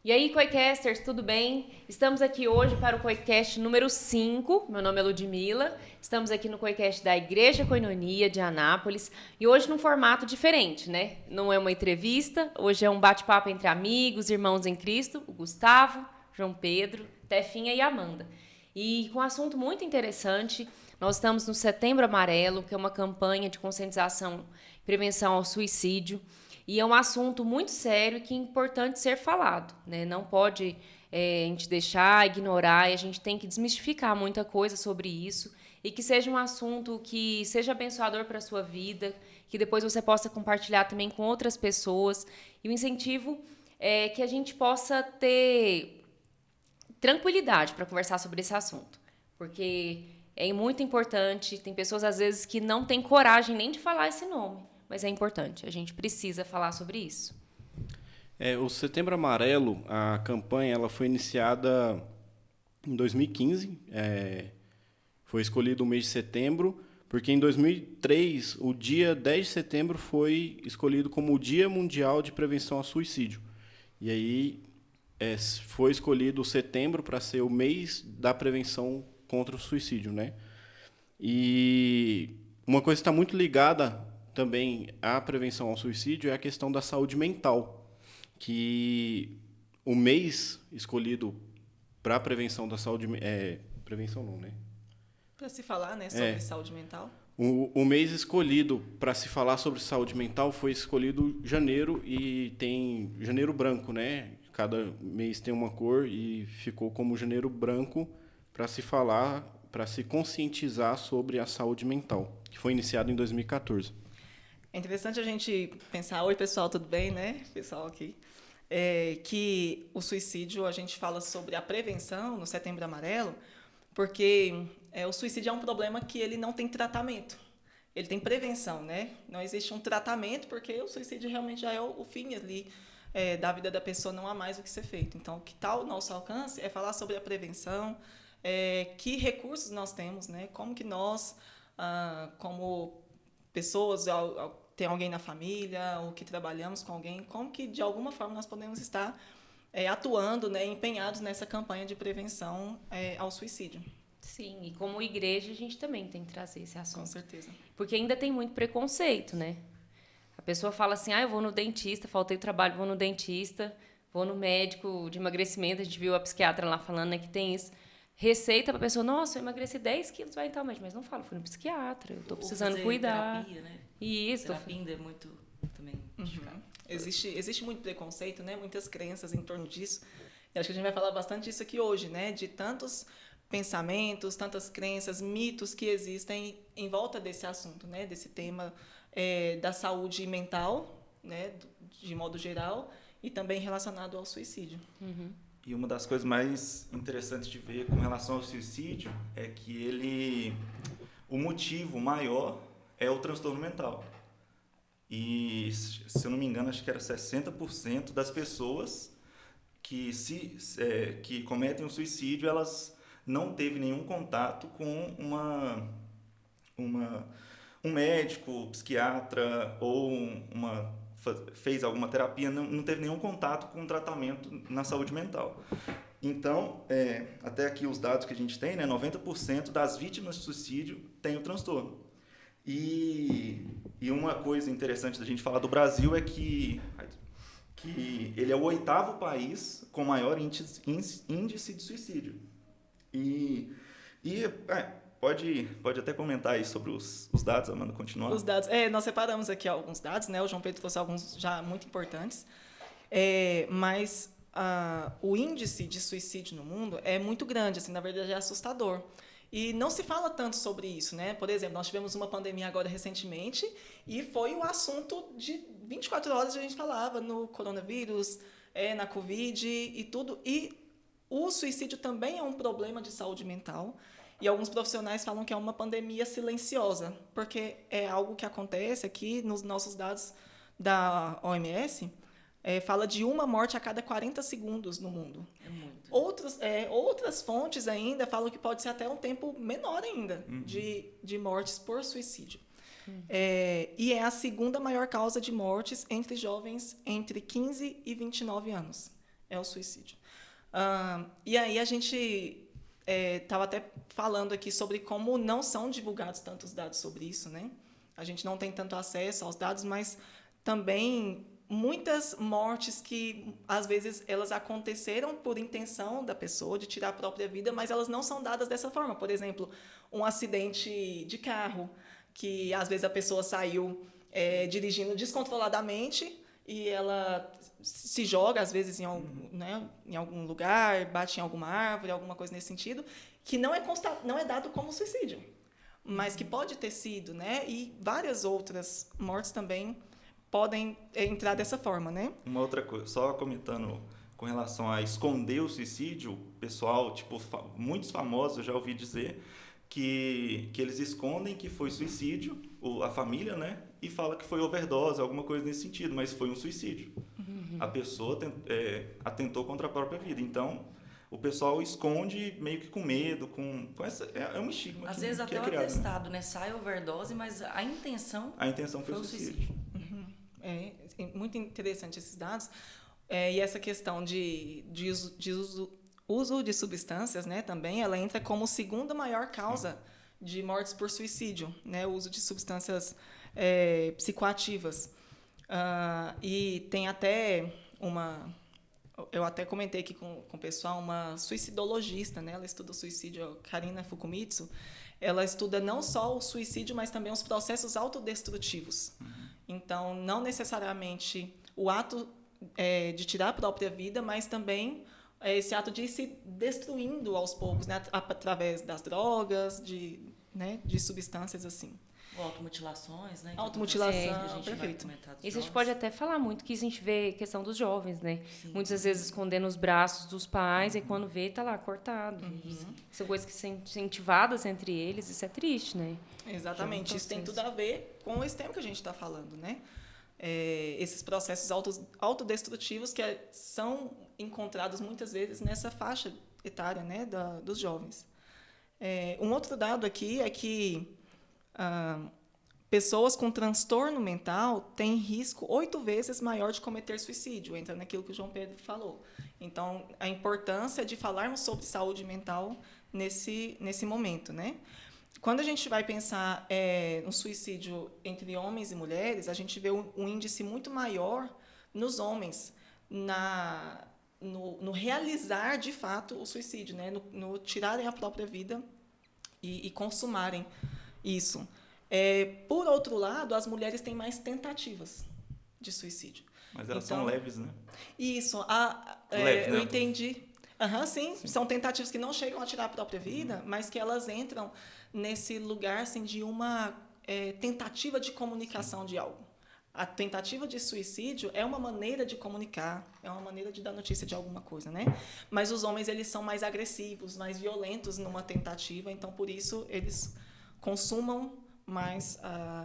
E aí, Coicasters, tudo bem? Estamos aqui hoje para o Coicast número 5. Meu nome é Ludmila. Estamos aqui no Coicast da Igreja Koinonia de Anápolis. E hoje num formato diferente, né? Não é uma entrevista, hoje é um bate-papo entre amigos, irmãos em Cristo, o Gustavo, João Pedro, Tefinha e Amanda. E com um assunto muito interessante, nós estamos no Setembro Amarelo, que é uma campanha de conscientização e prevenção ao suicídio. E é um assunto muito sério e que é importante ser falado, né? Não pode a gente deixar, ignorar, e a gente tem que desmistificar muita coisa sobre isso e que seja um assunto que seja abençoador para a sua vida, que depois você possa compartilhar também com outras pessoas. E o incentivo é que a gente possa ter tranquilidade para conversar sobre esse assunto, porque é muito importante. Tem pessoas, às vezes, que não têm coragem nem de falar esse nome, mas é importante, a gente precisa falar sobre isso. O Setembro Amarelo, a campanha, ela foi iniciada em 2015. Foi escolhido o mês de setembro, porque em 2003, o dia 10 de setembro foi escolhido como o Dia Mundial de Prevenção ao Suicídio. E aí foi escolhido o setembro para ser o mês da prevenção contra o suicídio, né? E uma coisa que está muito ligada também à prevenção ao suicídio é a questão da saúde mental, que o mês escolhido para a prevenção da saúde... prevenção não, né? Para se falar, né, sobre saúde mental. O mês escolhido para se falar sobre saúde mental foi escolhido janeiro, e tem janeiro branco, né? Cada mês tem uma cor e ficou como janeiro branco para se falar, para se conscientizar sobre a saúde mental, que foi iniciado em 2014. É interessante a gente pensar, oi pessoal, tudo bem, né? Pessoal aqui. Que o suicídio, a gente fala sobre a prevenção no Setembro Amarelo, porque o suicídio é um problema que ele não tem tratamento. Ele tem prevenção, né? Não existe um tratamento, porque o suicídio realmente já é o fim ali da vida da pessoa, não há mais o que ser feito. Então, o que está ao nosso alcance é falar sobre a prevenção, que recursos nós temos, né? Como que nós, como pessoas, tem alguém na família, ou que trabalhamos com alguém, como que, de alguma forma, nós podemos estar atuando, né, empenhados nessa campanha de prevenção ao suicídio. Sim, e como igreja a gente também tem que trazer esse assunto. Com certeza. Porque ainda tem muito preconceito, né? A pessoa fala assim, eu vou no dentista, faltei trabalho, vou no dentista, vou no médico de emagrecimento, a gente viu a psiquiatra lá falando, né, que tem isso. Receita para a pessoa, nossa, eu emagreci 10 quilos, vai então, mas não fala, fui no psiquiatra, eu estou precisando cuidar. Terapia, né? Isso. Terapia ainda é muito também justificado. Existe muito preconceito, né? Muitas crenças em torno disso. E acho que a gente vai falar bastante disso aqui hoje, né? De tantos pensamentos, tantas crenças, mitos que existem em volta desse assunto, né? Desse tema da saúde mental, né? De modo geral, e também relacionado ao suicídio. Uhum. E uma das coisas mais interessantes de ver com relação ao suicídio é que o motivo maior é o transtorno mental. E, se eu não me engano, acho que era 60% das pessoas que cometem o suicídio, elas não teve nenhum contato com um médico, psiquiatra, ou fez alguma terapia, não teve nenhum contato com um tratamento na saúde mental. Então, até aqui os dados que a gente tem, né, 90% das vítimas de suicídio têm o transtorno. E uma coisa interessante da gente falar do Brasil é que ele é o 8º país com maior índice de suicídio. Pode até comentar aí sobre os dados, Amanda, continuar. Os dados, nós separamos aqui alguns dados, né? O João Pedro trouxe alguns já muito importantes, mas o índice de suicídio no mundo é muito grande, assim, na verdade é assustador. E não se fala tanto sobre isso, né? Por exemplo, nós tivemos uma pandemia agora recentemente e foi o assunto de 24 horas que a gente falava no coronavírus, na Covid e tudo. E o suicídio também é um problema de saúde mental. E alguns profissionais falam que é uma pandemia silenciosa, porque é algo que acontece aqui nos nossos dados da OMS, fala de uma morte a cada 40 segundos no mundo. É muito. Outras fontes ainda falam que pode ser até um tempo menor ainda de mortes por suicídio. E é a segunda maior causa de mortes entre jovens entre 15 e 29 anos. é o suicídio. E aí a gente estava até falando aqui sobre como não são divulgados tantos dados sobre isso, né? A gente não tem tanto acesso aos dados, mas também muitas mortes que, às vezes, elas aconteceram por intenção da pessoa de tirar a própria vida, mas elas não são dadas dessa forma. Por exemplo, um acidente de carro, que, às vezes, a pessoa saiu dirigindo descontroladamente e ela se joga, às vezes, em algum lugar, bate em alguma árvore, alguma coisa nesse sentido, que não é dado como suicídio, mas que pode ter sido, né? E várias outras mortes também podem entrar dessa forma, né? Uma outra coisa, só comentando com relação a esconder o suicídio, o pessoal, tipo, muitos famosos, eu já ouvi dizer que eles escondem que foi suicídio, a família, né? E fala que foi overdose, alguma coisa nesse sentido, mas foi um suicídio. A pessoa atentou contra a própria vida. Então, o pessoal esconde meio que com medo, com essa, é um estigma. Às vezes até o criado, atestado, né? Sai overdose, mas a intenção foi o suicídio. É muito interessante esses dados. E essa questão de uso de substâncias, né, também, ela entra como segunda maior causa de mortes por suicídio, né, o uso de substâncias psicoativas. E tem até eu até comentei aqui com o pessoal, uma suicidologista, né, ela estuda o suicídio, Karina Fukumitsu, ela estuda não só o suicídio, mas também os processos autodestrutivos. Então, não necessariamente o ato de tirar a própria vida, mas também esse ato de ir se destruindo aos poucos, né, através das drogas, de substâncias assim. Automutilações, né? Automutilação, que a gente perfeito. vai comentar dos Isso a gente jovens. pode até falar muito, que a gente vê questão dos jovens, né? Sim. Muitas vezes escondendo os braços dos pais, e quando vê, tá lá, cortado. São coisas que são incentivadas entre eles, isso é triste, né? Exatamente, Que é um isso tem tudo processo. a ver com esse tema que a gente está falando, né? Esses processos autodestrutivos que são encontrados muitas vezes nessa faixa etária, né, dos jovens. Um outro dado aqui é que pessoas com transtorno mental têm risco 8 vezes maior de cometer suicídio, entra naquilo que o João Pedro falou. Então, a importância de falarmos sobre saúde mental nesse momento, né? Quando a gente vai pensar no suicídio entre homens e mulheres, a gente vê um índice muito maior nos homens, no realizar, de fato, o suicídio, né? No tirarem a própria vida e consumarem isso. Por outro lado, as mulheres têm mais tentativas de suicídio. Mas elas são leves, né? Isso. Leves, né? Eu entendi. Sim, são tentativas que não chegam a tirar a própria vida, mas que elas entram nesse lugar assim, de uma tentativa de comunicação de algo. A tentativa de suicídio é uma maneira de comunicar, é uma maneira de dar notícia de alguma coisa, né? Mas os homens, eles são mais agressivos, mais violentos numa tentativa, então, por isso, eles consumam mais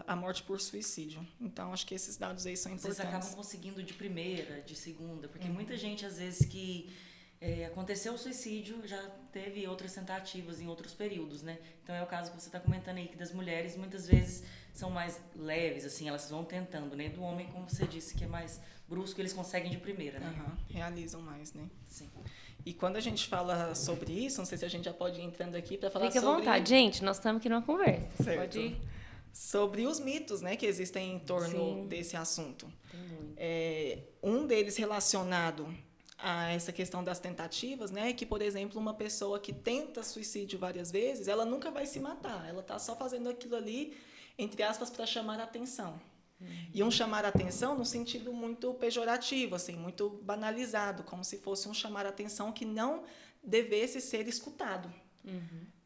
a morte por suicídio. Então, acho que esses dados aí são Vocês importantes. acabam conseguindo de primeira, de segunda, porque muita gente, às vezes, que aconteceu o suicídio, já teve outras tentativas em outros períodos, né? Então, é o caso que você está comentando aí, que das mulheres, muitas vezes, são mais leves, assim, elas vão tentando, né? Do homem, como você disse, que é mais brusco, eles conseguem de primeira, né? Realizam mais, né? Sim. E quando a gente fala sobre isso, não sei se a gente já pode ir entrando aqui para falar Fique à sobre... vontade, gente, nós estamos aqui numa conversa. Certo. Pode ir. Sobre os mitos, né, que existem em torno Sim. desse assunto. Tem muito. Um deles relacionado a essa questão das tentativas, né, é que, por exemplo, uma pessoa que tenta suicídio várias vezes, ela nunca vai se matar, ela está só fazendo aquilo ali, entre aspas, para chamar a atenção. E um chamar a atenção no sentido muito pejorativo, assim, muito banalizado, como se fosse um chamar a atenção que não devesse ser escutado.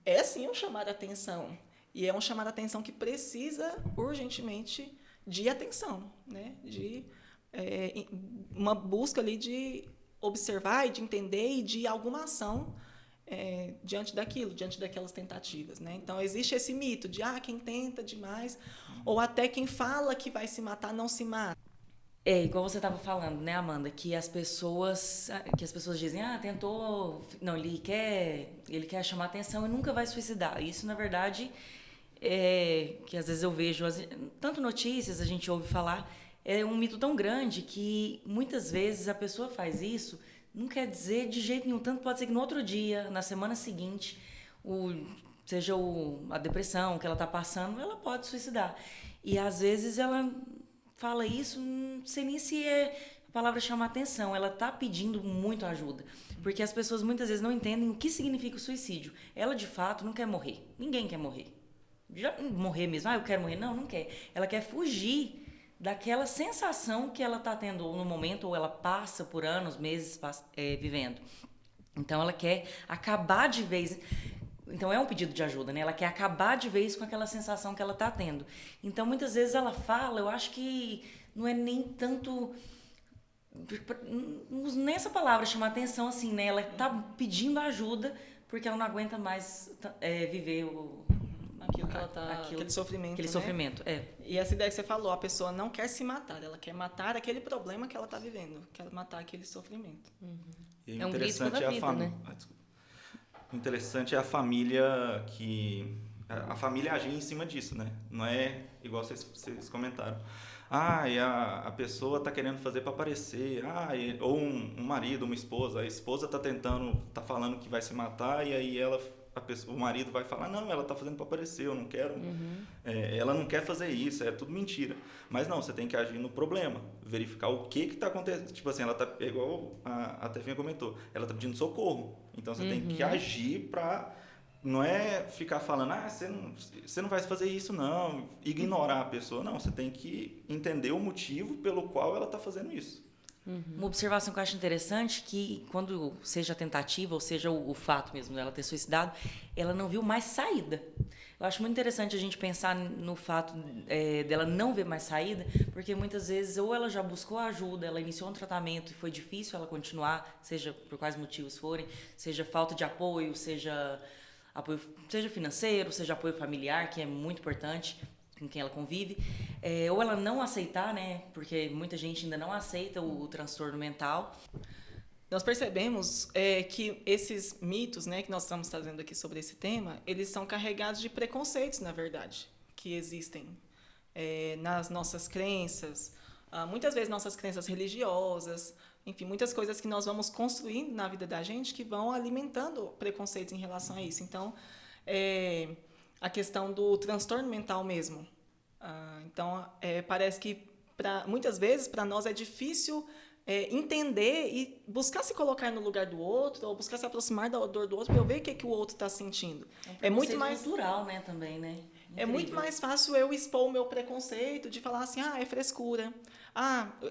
É sim um chamar a atenção, e é um chamar a atenção que precisa urgentemente de atenção, né? De uma busca ali de observar e de entender e de alguma ação diante daquilo, diante daquelas tentativas, né? Então, existe esse mito de quem tenta demais, ou até quem fala que vai se matar não se mata. Igual você estava falando, né, Amanda, que as pessoas dizem, tentou, não, ele quer chamar atenção e nunca vai suicidar. Isso, na verdade, que às vezes eu vejo, tanto notícias a gente ouve falar, é um mito tão grande que muitas vezes a pessoa faz isso não quer dizer de jeito nenhum. Tanto pode ser que no outro dia, na semana seguinte, a depressão que ela está passando, ela pode suicidar. E às vezes ela fala isso, não sei nem se a palavra chama atenção, ela está pedindo muito ajuda. Porque as pessoas muitas vezes não entendem o que significa o suicídio. Ela, de fato, não quer morrer. Ninguém quer morrer. Já morrer mesmo, eu quero morrer. Não quer. Ela quer fugir daquela sensação que ela está tendo no momento, ou ela passa por anos, meses vivendo. Então, ela quer acabar de vez. Então, é um pedido de ajuda, né? Ela quer acabar de vez com aquela sensação que ela está tendo. Então, muitas vezes ela fala, eu acho que não é nem tanto... Não uso nem essa palavra, chamar atenção, assim, né? Ela está pedindo ajuda porque ela não aguenta mais viver aquilo que ela tá, aquele sofrimento, aquele né? sofrimento, E essa ideia que você falou, a pessoa não quer se matar, ela quer matar aquele problema que ela está vivendo, quer matar aquele sofrimento. E É um grito da vida, né? O interessante é a família a família agir em cima disso, né? Não é igual vocês comentaram. E a pessoa está querendo fazer para aparecer. Ou um marido, uma esposa. A esposa está falando que vai se matar e aí o marido vai falar, não, ela está fazendo para aparecer, eu não quero. Ela não quer fazer isso, é tudo mentira. Mas não, você tem que agir no problema, verificar o que está acontecendo. Tipo assim, ela tá, igual a Tefinha comentou, ela está pedindo socorro. Então você tem que agir para... Não é ficar falando, você não vai fazer isso, não, ignorar a pessoa. Não, você tem que entender o motivo pelo qual ela está fazendo isso. Uma observação que eu acho interessante, que quando seja a tentativa, ou seja o fato mesmo dela ter suicidado, ela não viu mais saída. Eu acho muito interessante a gente pensar no fato dela não ver mais saída, porque muitas vezes ou ela já buscou ajuda, ela iniciou um tratamento e foi difícil ela continuar, seja por quais motivos forem, seja falta de apoio, seja financeiro, seja apoio familiar, que é muito importante com quem ela convive, ou ela não aceitar, né, porque muita gente ainda não aceita o transtorno mental. Nós percebemos que esses mitos, né, que nós estamos trazendo aqui sobre esse tema, eles são carregados de preconceitos, na verdade, que existem nas nossas crenças, muitas vezes nossas crenças religiosas, enfim, muitas coisas que nós vamos construindo na vida da gente que vão alimentando preconceitos em relação a isso. Então, a questão do transtorno mental mesmo. Então, parece que muitas vezes para nós é difícil entender e buscar se colocar no lugar do outro, ou buscar se aproximar da dor do outro para eu ver o que o outro está sentindo. É muito mais cultural, né, também, né? É muito mais fácil eu expor o meu preconceito de falar assim, é frescura.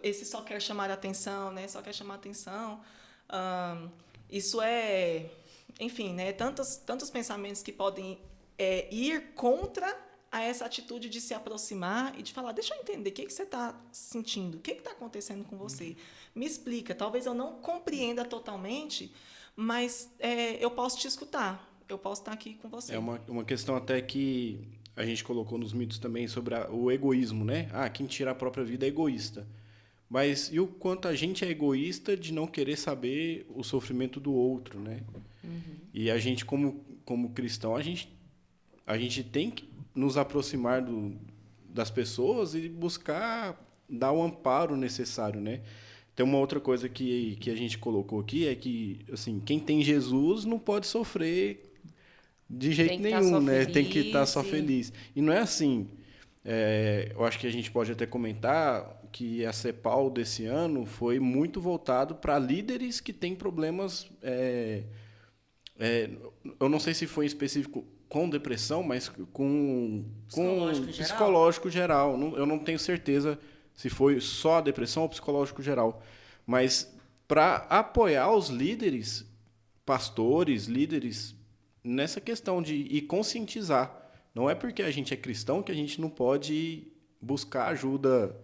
Esse só quer chamar atenção, né? Só quer chamar atenção. Isso enfim, né? Tantos pensamentos que podem ir contra a essa atitude de se aproximar e de falar, deixa eu entender, o que você está sentindo? O que está acontecendo com você? Me explica. Talvez eu não compreenda totalmente, mas eu posso te escutar. Eu posso estar aqui com você. É uma questão até que a gente colocou nos mitos também sobre o egoísmo, né? Quem tira a própria vida é egoísta. Mas e o quanto a gente é egoísta de não querer saber o sofrimento do outro, né? E a gente, como cristão, a gente tem que nos aproximar das pessoas e buscar dar o amparo necessário, né? Tem uma outra coisa que a gente colocou aqui, é que assim, quem tem Jesus não pode sofrer de jeito nenhum, né? Tem que estar só feliz. E não é assim. Eu acho que a gente pode até comentar que a CEPAL desse ano foi muito voltado para líderes que têm problemas... eu não sei se foi em específico com depressão, mas com psicológico geral. Eu não tenho certeza se foi só a depressão ou psicológico geral. Mas para apoiar os líderes, pastores, líderes, nessa questão de conscientizar. Não é porque a gente é cristão que a gente não pode buscar ajuda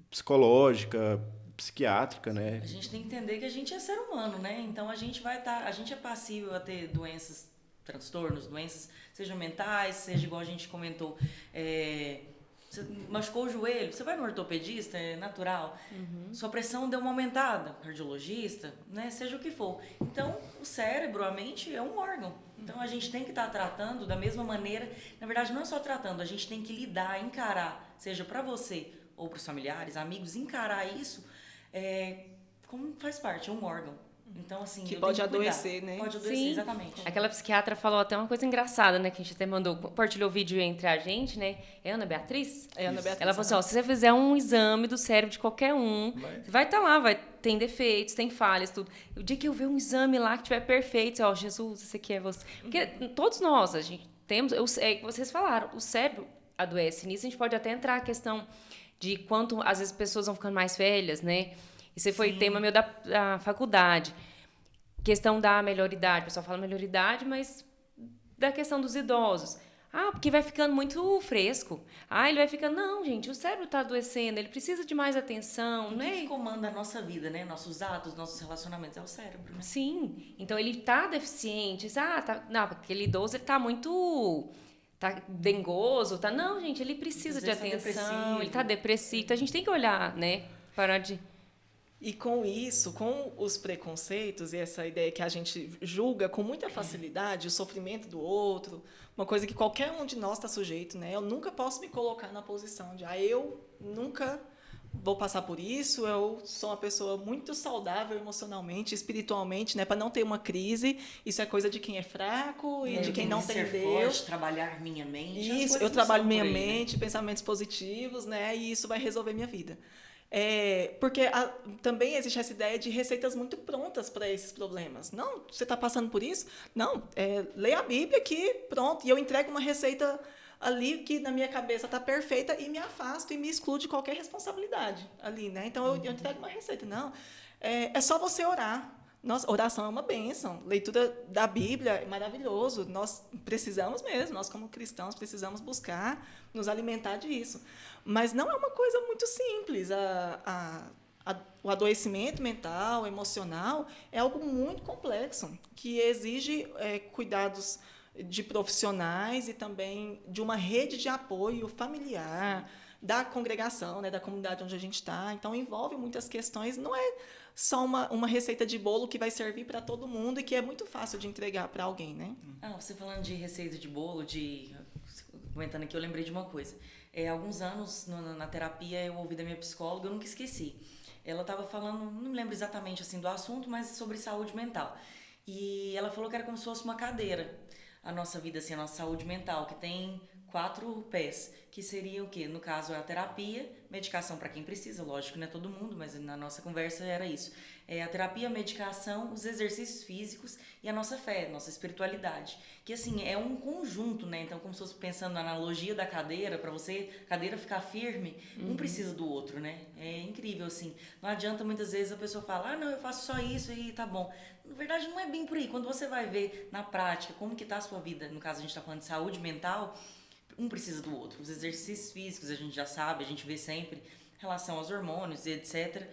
psicológica, psiquiátrica, né? A gente tem que entender que a gente é ser humano, né? Então a gente é passível a ter doenças, transtornos, doenças, sejam mentais, seja igual a gente comentou, você machucou o joelho, você vai no ortopedista, é natural. Sua pressão deu uma aumentada, cardiologista, né? Seja o que for. Então, o cérebro, a mente é um órgão. Então, a gente tem que estar tratando da mesma maneira. Na verdade, não é só tratando, a gente tem que lidar, encarar, seja para você ou para os familiares, amigos, encarar isso como faz parte, é um órgão. Então, assim, Que eu pode tenho que cuidar. adoecer, né? Pode adoecer, Sim. exatamente. Aquela psiquiatra falou até uma coisa engraçada, né? Que a gente até compartilhou o vídeo entre a gente, né? É Ana Beatriz? É Ana Beatriz. Ela falou assim, ó, se você fizer um exame do cérebro de qualquer um, vai estar lá, tem defeitos, tem falhas, tudo. O dia que eu ver um exame lá que tiver perfeito, ó, Jesus, esse aqui é você. Porque todos nós, a gente temos, é o que vocês falaram, o cérebro adoece. Nisso a gente pode até entrar a questão de quanto, às vezes, pessoas vão ficando mais velhas, né? Isso foi tema meu da faculdade. Questão da melhoridade, o pessoal fala melhoridade, mas da questão dos idosos. Ah, porque vai ficando muito fresco. Ah, ele vai ficando... Não, gente, o cérebro está adoecendo, ele precisa de mais atenção, O né? que comanda a nossa vida, né? Nossos atos, nossos relacionamentos, é o cérebro, né? Sim, então ele está deficiente. Não, aquele idoso ele está muito... Tá dengoso, tá... Não, gente, ele precisa de Muitas vezes tá atenção, depressivo. ele está depressivo. Então, a gente tem que olhar, né? Parar de... E com isso, com os preconceitos e essa ideia que a gente julga com muita facilidade o sofrimento do outro, uma coisa que qualquer um de nós está sujeito, né? Eu nunca posso me colocar na posição de, eu nunca vou passar por isso, eu sou uma pessoa muito saudável emocionalmente, espiritualmente, né? Para não ter uma crise, isso é coisa de quem é fraco e de quem não tem ser Deus. forte, trabalhar minha mente. as Isso, coisas eu não trabalho são minha por aí, né? mente, pensamentos positivos, né? E isso vai resolver minha vida. Porque também existe essa ideia de receitas muito prontas para esses problemas. Não, você está passando por isso? Não, leia a Bíblia que pronto, e eu entrego uma receita ali que na minha cabeça está perfeita e me afasto e me excluo de qualquer responsabilidade ali, né? Então eu entrego uma receita. Não, é só você orar. Nossa, oração é uma bênção. Leitura da Bíblia é maravilhoso. Nós precisamos mesmo, nós como cristãos precisamos buscar nos alimentar disso. Mas não é uma coisa muito simples. O adoecimento mental, emocional, é algo muito complexo, que exige cuidados de profissionais e também de uma rede de apoio familiar, da congregação, né, da comunidade onde a gente está. Então, envolve muitas questões. Não é só uma receita de bolo que vai servir para todo mundo e que é muito fácil de entregar para alguém, né? Você falando de receita de bolo, comentando aqui, eu lembrei de uma coisa. Alguns anos na terapia eu ouvi da minha psicóloga, eu nunca esqueci. Ela estava falando, não lembro exatamente assim do assunto, mas sobre saúde mental. E ela falou que era como se fosse uma cadeira, a nossa vida, assim, a nossa saúde mental, que tem 4 pés, que seria o quê? No caso, é a terapia, medicação para quem precisa, lógico, não é todo mundo, mas na nossa conversa era isso. A terapia, a medicação, os exercícios físicos e a nossa fé, nossa espiritualidade. Que, assim, é um conjunto, né? Então, como se fosse pensando na analogia da cadeira, para você, a cadeira ficar firme, um precisa do outro, né? É incrível, assim. Não adianta, muitas vezes, a pessoa falar, não, eu faço só isso e tá bom. Na verdade, não é bem por aí. Quando você vai ver na prática como que tá a sua vida, no caso, a gente tá falando de saúde mental, um precisa do outro. Os exercícios físicos a gente já sabe, a gente vê sempre, em relação aos hormônios e etc.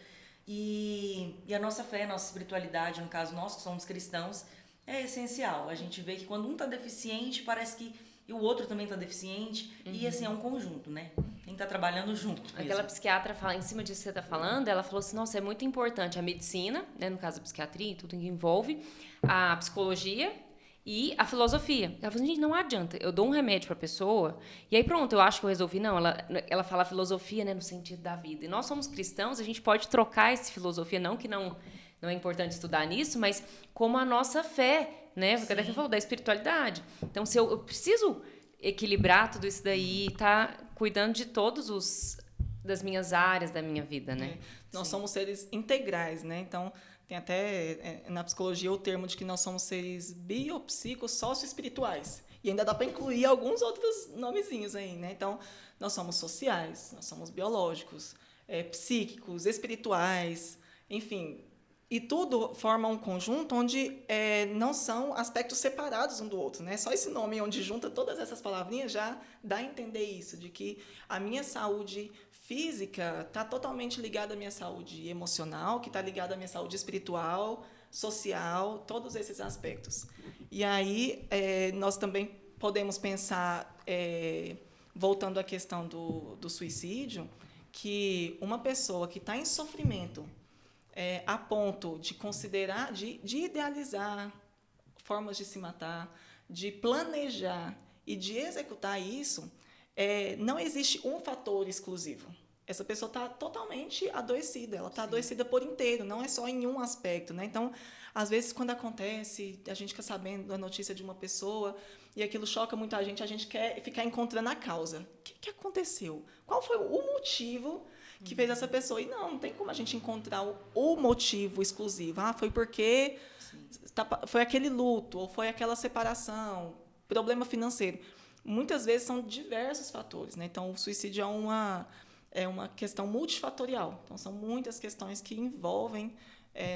E a nossa fé, a nossa espiritualidade, no caso nós que somos cristãos, é essencial. A gente vê que quando um está deficiente, parece que o outro também está deficiente. E assim, é um conjunto, né? Tem que estar trabalhando junto mesmo. Aquela psiquiatra, em cima disso que você está falando, ela falou assim, nossa, é muito importante a medicina, né, no caso da psiquiatria e tudo que envolve, a psicologia e a filosofia. Ela falou assim, gente, não adianta, eu dou um remédio para a pessoa e aí pronto, eu acho que eu resolvi. Não, ela fala filosofia, né, no sentido da vida. E nós somos cristãos, a gente pode trocar essa filosofia, não que não é importante estudar nisso, mas como a nossa fé, né, porque a Daphne falou da espiritualidade. Então, se eu preciso equilibrar tudo isso daí, tá cuidando de das minhas áreas da minha vida, né? Nós somos seres integrais, né? Então, tem até na psicologia o termo de que nós somos seres biopsico, socioespirituais. E ainda dá para incluir alguns outros nomezinhos aí, né? Então, nós somos sociais, nós somos biológicos, psíquicos, espirituais, enfim. E tudo forma um conjunto onde não são aspectos separados um do outro, né? Só esse nome onde junta todas essas palavrinhas já dá a entender isso, de que a minha saúde física está totalmente ligada à minha saúde emocional, que está ligada à minha saúde espiritual, social, todos esses aspectos. E aí nós também podemos pensar, voltando à questão do suicídio, que uma pessoa que está em sofrimento a ponto de considerar, de idealizar formas de se matar, de planejar e de executar isso, não existe um fator exclusivo. essa pessoa está totalmente adoecida, ela está adoecida por inteiro, não é só em um aspecto, né? Então, às vezes, quando acontece, a gente fica sabendo da notícia de uma pessoa e aquilo choca muito a gente quer ficar encontrando a causa. O que aconteceu? Qual foi o motivo que fez essa pessoa? E não tem como a gente encontrar o motivo exclusivo. Foi porque foi aquele luto, ou foi aquela separação, problema financeiro. Muitas vezes são diversos fatores, né? Então, o suicídio é uma questão multifatorial. Então, são muitas questões que envolvem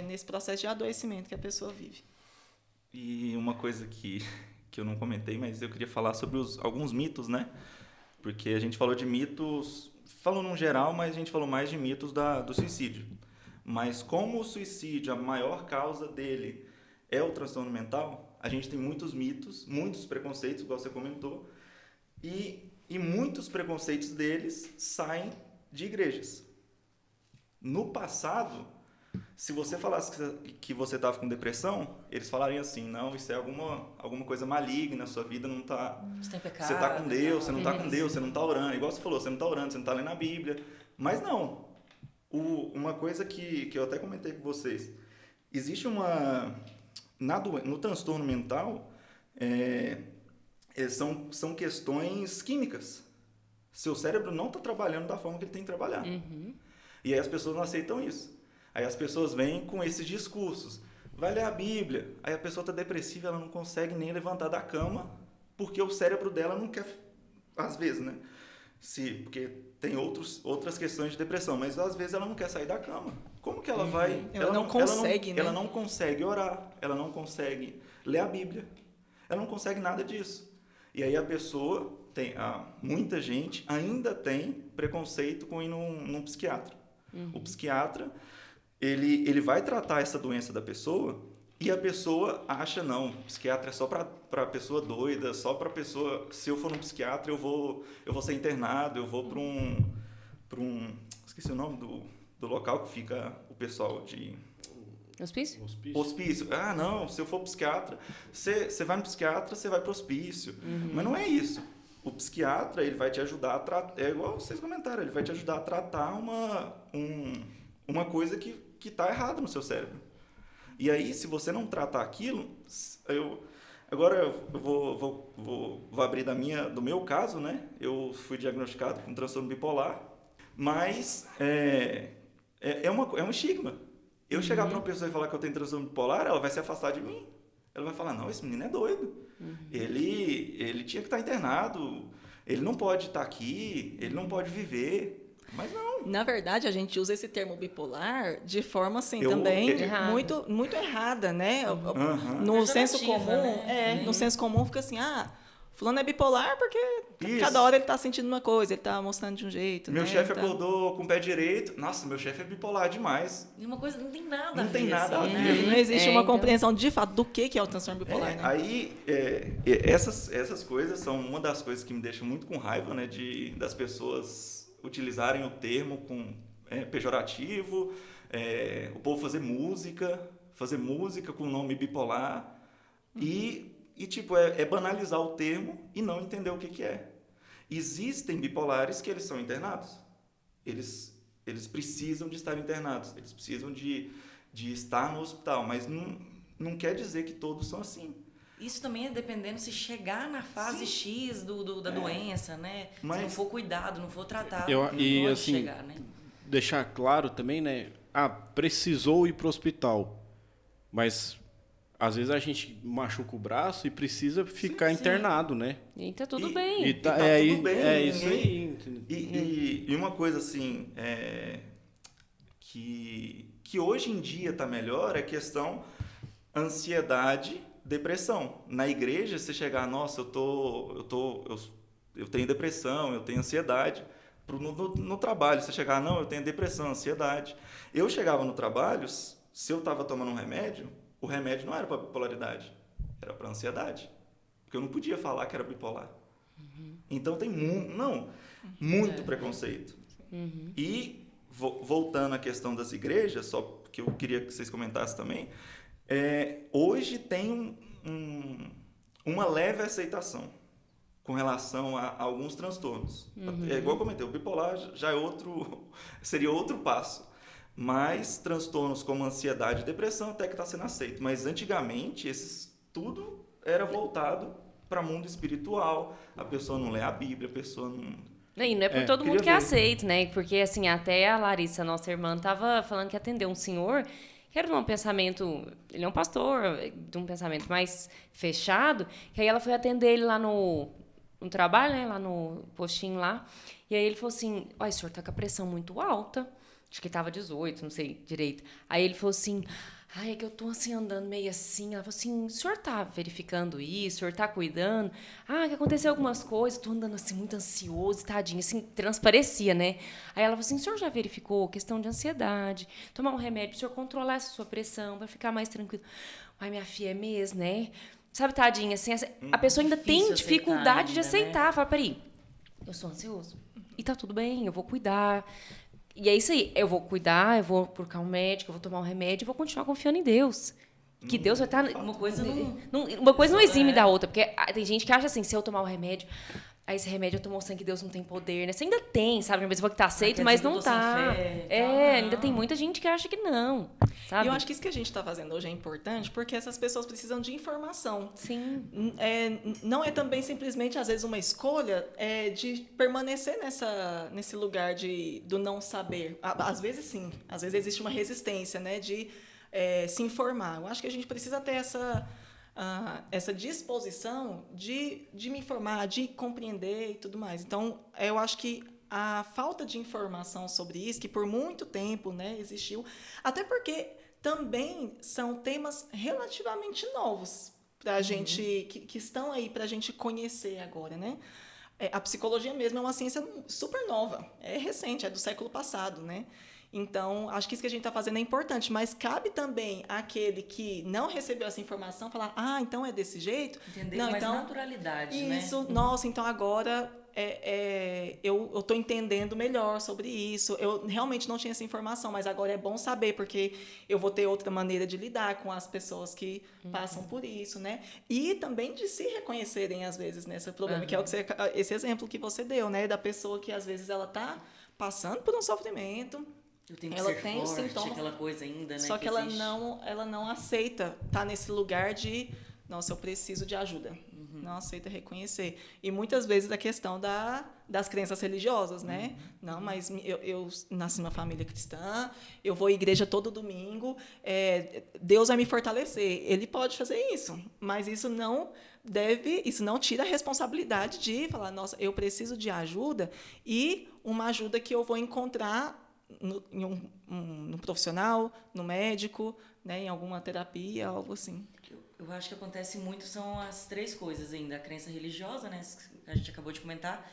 nesse processo de adoecimento que a pessoa vive. E uma coisa que eu não comentei, mas eu queria falar sobre alguns mitos, né? Porque a gente falou de mitos, falou num geral, mas a gente falou mais de mitos do suicídio. Mas como o suicídio, a maior causa dele é o transtorno mental, a gente tem muitos mitos, muitos preconceitos, igual você comentou, e muitos preconceitos deles saem de igrejas. No passado, se você falasse que você estava com depressão, eles falariam assim, não, isso é alguma coisa maligna, sua vida não está... Você tem pecado. Você está com Deus, você não está com Deus, você não está orando. Igual você falou, você não está orando, você não está lendo a Bíblia. Mas não. Uma coisa que eu até comentei com vocês, existe no transtorno mental, são questões químicas. Seu cérebro não está trabalhando da forma que ele tem que trabalhar. Uhum. E aí as pessoas não aceitam isso. Aí as pessoas vêm com esses discursos. Vai ler a Bíblia. Aí a pessoa está depressiva, ela não consegue nem levantar da cama, porque o cérebro dela não quer... Às vezes, né? Porque tem outras questões de depressão, mas às vezes ela não quer sair da cama. Como que ela vai... Ela não consegue, né? Ela não consegue orar, ela não consegue ler a Bíblia, ela não consegue nada disso. E aí a pessoa muita gente ainda tem preconceito com ir num psiquiatra. Uhum. O psiquiatra, ele vai tratar essa doença da pessoa e a pessoa acha, não, o psiquiatra é só para pessoa doida, só para pessoa... Se eu for num psiquiatra, eu vou ser internado, eu vou para um... Esqueci o nome do local que fica o pessoal de... Hospício? Hospício. Ah, não, se eu for psiquiatra, você vai no psiquiatra, você vai para o hospício. Uhum. Mas não é isso. O psiquiatra, ele vai te ajudar a tratar... É igual vocês comentaram, ele vai te ajudar a tratar uma coisa que está errada no seu cérebro. E aí, se você não tratar aquilo... Agora eu vou abrir do meu caso, né? Eu fui diagnosticado com transtorno bipolar, mas é um estigma. Eu chegar para uma pessoa e falar que eu tenho transtorno bipolar, ela vai se afastar de mim. Ela vai falar, não, esse menino é doido. Uhum. Ele tinha que estar internado, ele não pode estar aqui, ele não pode viver. Mas não. Na verdade, a gente usa esse termo bipolar de forma assim também muito, muito errada, né? Uhum. No senso comum, né? No senso comum fica assim, fulano é bipolar porque cada hora ele está sentindo uma coisa, ele está mostrando de um jeito. Meu chefe acordou com o pé direito. Nossa, meu chefe é bipolar demais. E uma coisa não tem nada a ver. Não tem nada a ver. Né? Não existe uma compreensão de fato do que é o transtorno bipolar, né? Aí, essas coisas são uma das coisas que me deixa muito com raiva, né? Das pessoas utilizarem o termo pejorativo, o povo fazer música com o nome bipolar e tipo, banalizar o termo e não entender o que é. Existem bipolares que eles são internados. Eles precisam de estar internados, eles precisam de estar no hospital, mas não quer dizer que todos são assim. Isso também é dependendo se chegar na fase X da doença, né? Mas, se não for cuidado, não for tratado, e pode assim, chegar, né? Deixar claro também, né? Precisou ir para o hospital, mas às vezes a gente machuca o braço e precisa ficar internado, né? E tá tudo bem. E tá tudo bem. É isso aí. E uma coisa assim, que hoje em dia está melhor é a questão ansiedade, depressão. Na igreja, você chegar, nossa, eu tenho depressão, eu tenho ansiedade. No trabalho, você chegar, não, eu tenho depressão, ansiedade. Eu chegava no trabalho, se eu estava tomando um remédio, o remédio não era para bipolaridade, era para ansiedade. Porque eu não podia falar que era bipolar. Uhum. Então tem muito preconceito. Uhum. E, voltando à questão das igrejas, só que eu queria que vocês comentassem também, hoje tem uma leve aceitação. com relação a alguns transtornos. É igual eu comentei, o bipolar já é seria outro passo. Mas transtornos como ansiedade e depressão até que está sendo aceito. Mas antigamente, tudo era voltado para o mundo espiritual. A pessoa não lê a Bíblia, a pessoa não... E não é por todo mundo queria que é ver. aceito, né? Porque, assim, até a Larissa, nossa irmã, tava falando que atendeu um senhor que era de um pensamento... Ele é um pastor, de um pensamento mais fechado, que aí ela foi atender ele lá no trabalho, né? Lá no postinho lá. E aí ele falou assim, o senhor tá com a pressão muito alta. Acho que tava 18, não sei direito. Aí ele falou assim, é que eu tô assim, andando meio assim. Ela falou assim, o senhor tá verificando isso? O senhor tá cuidando? Que aconteceu algumas coisas, tô andando assim, muito ansioso, tadinha, assim, transparecia, né? Aí ela falou assim, o senhor já verificou questão de ansiedade? Tomar um remédio pro senhor controlar essa sua pressão, vai ficar mais tranquilo. Minha filha, é mesmo, né? Sabe, tadinha, assim, a pessoa ainda tem Difícil dificuldade de aceitar ainda, aceitar. Fala, peraí, eu sou ansioso. E tá tudo bem, eu vou cuidar. E é isso aí, eu vou cuidar, eu vou procurar um médico, eu vou tomar um remédio e vou continuar confiando em Deus. Que Deus vai estar... Uma coisa Uma coisa não exime da outra, porque tem gente que acha assim, se eu tomar o remédio, aí esse remédio eu tomou sangue, Deus não tem poder, né? Você ainda tem, sabe? Mas vou que tá aceito, quer mas dizer que não eu tô sem tá. fé, Ainda não. tem muita gente que acha que não, sabe? E eu acho que isso que a gente está fazendo hoje é importante porque essas pessoas precisam de informação. Sim. Não é também simplesmente, às vezes, uma escolha de permanecer nesse lugar do não saber. Às vezes, sim. Às vezes existe uma resistência, né, de se informar. Eu acho que a gente precisa ter essa disposição de me informar, de compreender e tudo mais. Então, eu acho que a falta de informação sobre isso, que por muito tempo, né, existiu, até porque também são temas relativamente novos para a gente, que estão aí para a gente conhecer agora, né? A psicologia mesmo é uma ciência super nova, é recente, é do século passado, né? Então, acho que isso que a gente está fazendo é importante, mas cabe também àquele que não recebeu essa informação falar, então é desse jeito? Entender não, com mais então, naturalidade, né? isso, nossa, então agora eu estou entendendo melhor sobre isso. Eu realmente não tinha essa informação, mas agora é bom saber, porque eu vou ter outra maneira de lidar com as pessoas que passam por isso, né? E também de se reconhecerem, às vezes, nesse problema, que é esse exemplo que você deu, né? Da pessoa que, às vezes, ela está passando por um sofrimento, Eu tenho que ela ser tem os forte, sintomas, aquela coisa ainda, né? só que ela existe. não aceita estar nesse lugar de, nossa, eu preciso de ajuda. Não aceita reconhecer. E muitas vezes a questão das crenças religiosas, né? Não, mas eu nasci numa família cristã, eu vou à igreja todo domingo, Deus vai me fortalecer. Ele pode fazer isso, mas isso não tira a responsabilidade de falar, nossa, eu preciso de ajuda, e uma ajuda que eu vou encontrar no profissional, no médico, né, em alguma terapia, algo assim. Eu acho que acontece muito, são as três coisas ainda. A crença religiosa, né, que a gente acabou de comentar.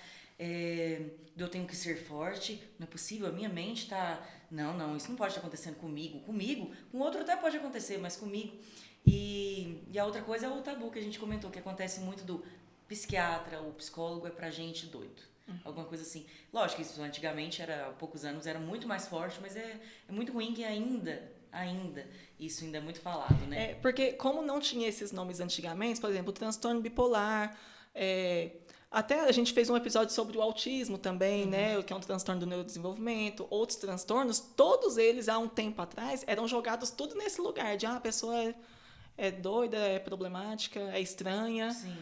Eu tenho que ser forte, não é possível, a minha mente está... Não, isso não pode estar acontecendo comigo. Com outro até pode acontecer, mas comigo. E a outra coisa é o tabu que a gente comentou, que acontece muito do psiquiatra, o psicólogo é pra gente doido. Alguma coisa assim. Lógico que isso antigamente, há poucos anos, era muito mais forte, mas é muito ruim que ainda, isso ainda é muito falado, né? Porque como não tinha esses nomes antigamente, por exemplo, o transtorno bipolar, até a gente fez um episódio sobre o autismo também, né, que é um transtorno do neurodesenvolvimento, outros transtornos, todos eles, há um tempo atrás, eram jogados tudo nesse lugar de, a pessoa é doida, é problemática, é estranha. Sim.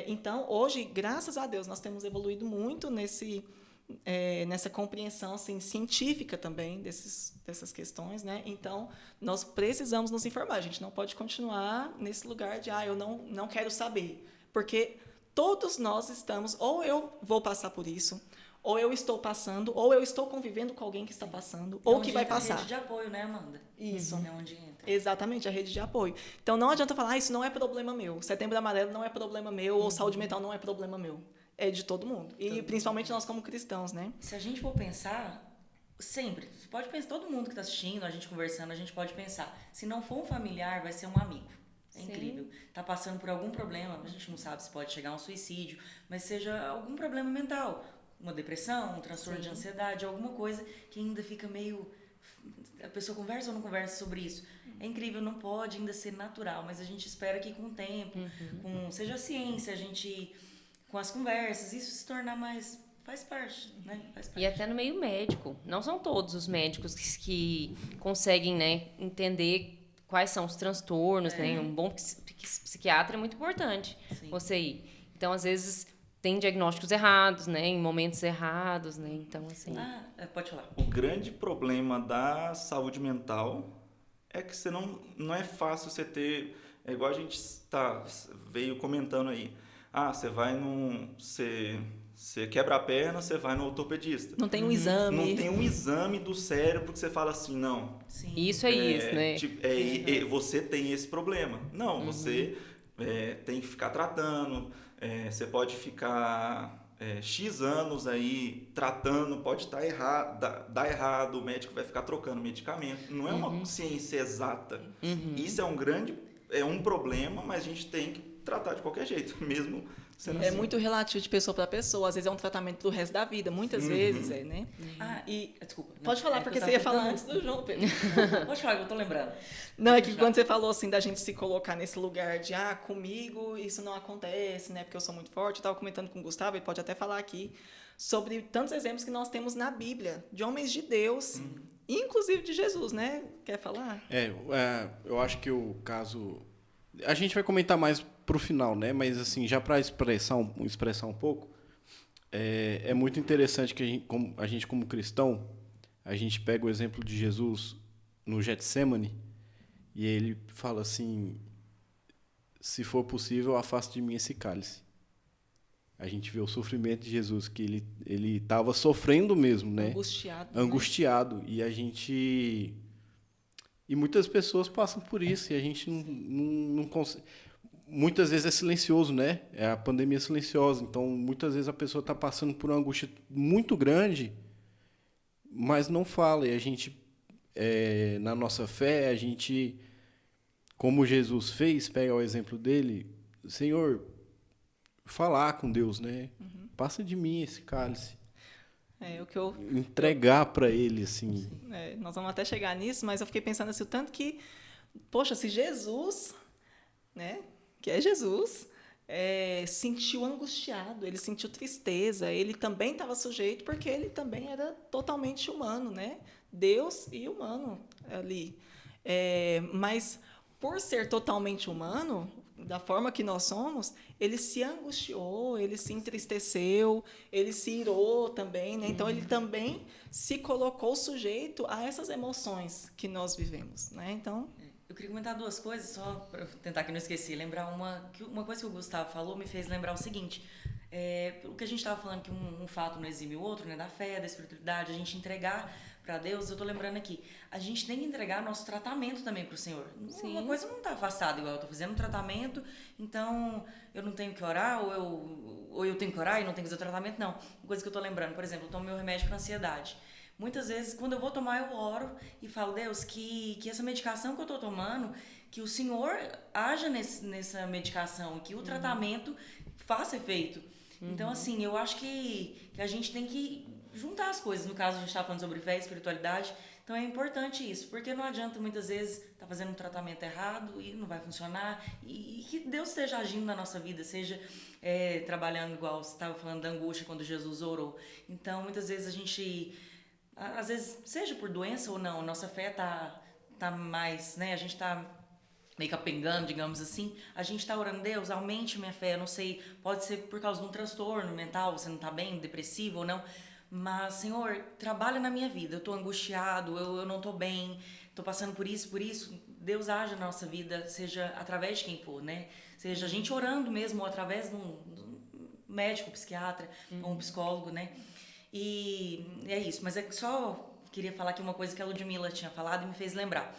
Então, hoje, graças a Deus, nós temos evoluído muito nessa compreensão assim, científica também dessas questões, né? Então, nós precisamos nos informar. A gente não pode continuar nesse lugar de, eu não quero saber. Porque todos nós estamos, ou eu vou passar por isso, ou eu estou passando, ou eu estou convivendo com alguém que está passando, ou que vai passar. É a rede de apoio, né, Amanda? Isso. É onde entra. Exatamente, a rede de apoio. Então, não adianta falar, isso não é problema meu. Setembro Amarelo não é problema meu, ou saúde mental não é problema meu. É de todo mundo. E principalmente nós como cristãos, né? Se a gente for pensar, sempre, você pode pensar, todo mundo que está assistindo, a gente conversando, a gente pode pensar, se não for um familiar, vai ser um amigo. É incrível. Tá passando por algum problema, a gente não sabe se pode chegar a um suicídio, mas seja algum problema mental, uma depressão, um transtorno de ansiedade, alguma coisa que ainda fica meio... A pessoa conversa ou não conversa sobre isso? É incrível, não pode ainda ser natural, mas a gente espera que com o tempo, seja a ciência, a gente com as conversas, isso se tornar mais... Faz parte, né? Faz parte. E até no meio médico. Não são todos os médicos que conseguem, né, entender quais são os transtornos, né? Um bom psiquiatra é muito importante Sim. você ir. Então, às vezes, tem diagnósticos errados, né? Em momentos errados, né? Então, assim... Pode falar. O grande problema da saúde mental é que você não é fácil você ter... É igual a gente veio comentando aí. Você vai Você quebra a perna, você vai no ortopedista. Não tem um exame. Não tem um exame do cérebro que você fala assim, não. Sim. Isso é isso, né? Você tem esse problema. Não, você tem que ficar tratando. Você pode ficar X anos aí tratando, pode estar errado, dar errado, o médico vai ficar trocando medicamento. Não é uma ciência exata. Isso é um problema, mas a gente tem que tratar de qualquer jeito, mesmo sendo assim. Muito relativo de pessoa para pessoa. Às vezes é um tratamento do resto da vida. Muitas vezes né? Desculpa. Pode falar, porque você ia falar antes do João, Pedro. Pode falar, que eu tô lembrando. Não, é que quando você falou assim da gente se colocar nesse lugar de comigo isso não acontece, né? Porque eu sou muito forte. Eu estava comentando com o Gustavo, ele pode até falar aqui, sobre tantos exemplos que nós temos na Bíblia, de homens de Deus, inclusive de Jesus, né? Quer falar? Eu acho que o caso... A gente vai comentar mais pro final, né? Mas, assim, já para expressar um pouco, é muito interessante que a gente, como cristão, a gente pega o exemplo de Jesus no Getsemane e ele fala assim, se for possível, afaste de mim esse cálice. A gente vê o sofrimento de Jesus, que ele estava sofrendo mesmo, né? Angustiado. Né? E a gente... E muitas pessoas passam por isso e a gente não consegue... Muitas vezes é silencioso, né? É a pandemia silenciosa. Então, muitas vezes a pessoa está passando por uma angústia muito grande, mas não fala. E a gente, na nossa fé, a gente, como Jesus fez, pega o exemplo dele, Senhor, falar com Deus, né? Passa de mim esse cálice. Entregar para ele, assim. Nós vamos até chegar nisso, mas eu fiquei pensando assim, o tanto que, poxa, se Jesus, né, que é Jesus, sentiu angustiado, ele sentiu tristeza, ele também estava sujeito, porque ele também era totalmente humano, né? Deus e humano ali. Mas, por ser totalmente humano, da forma que nós somos, ele se angustiou, ele se entristeceu, ele se irou também, né? Então, ele também se colocou sujeito a essas emoções que nós vivemos, né? Então... Eu queria comentar duas coisas, só para tentar que não esqueci. Lembrar uma coisa que o Gustavo falou me fez lembrar o seguinte. O que a gente estava falando, que um fato não exime o outro, né? Da fé, da espiritualidade, a gente entregar para Deus, eu estou lembrando aqui, a gente tem que entregar nosso tratamento também para o Senhor. Sim. Uma coisa não está afastada, igual eu estou fazendo um tratamento, então eu não tenho que orar, ou eu tenho que orar e não tenho que fazer o tratamento, não. Uma coisa que eu estou lembrando, por exemplo, eu tomo meu remédio para ansiedade. Muitas vezes, quando eu vou tomar, eu oro e falo, Deus, que essa medicação que eu estou tomando, que o Senhor haja nessa medicação, que o tratamento faça efeito. Então, assim, eu acho que a gente tem que juntar as coisas. No caso, a gente está falando sobre fé e espiritualidade, então é importante isso, porque não adianta muitas vezes estar fazendo um tratamento errado e não vai funcionar, e que Deus esteja agindo na nossa vida, seja trabalhando igual você estava falando da angústia quando Jesus orou. Então, muitas vezes a gente... Às vezes, seja por doença ou não, nossa fé tá mais, né? A gente tá meio capengando, digamos assim. A gente tá orando, Deus, aumente minha fé. Eu não sei, pode ser por causa de um transtorno mental, você não tá bem, depressivo ou não. Mas, Senhor, trabalha na minha vida. Eu tô angustiado, eu não tô bem, tô passando por isso. Deus age na nossa vida, seja através de quem for, né? Seja a gente orando mesmo, ou através de um médico, psiquiatra, ou um psicólogo, né? E é isso, mas só queria falar aqui uma coisa que a Ludmila tinha falado e me fez lembrar.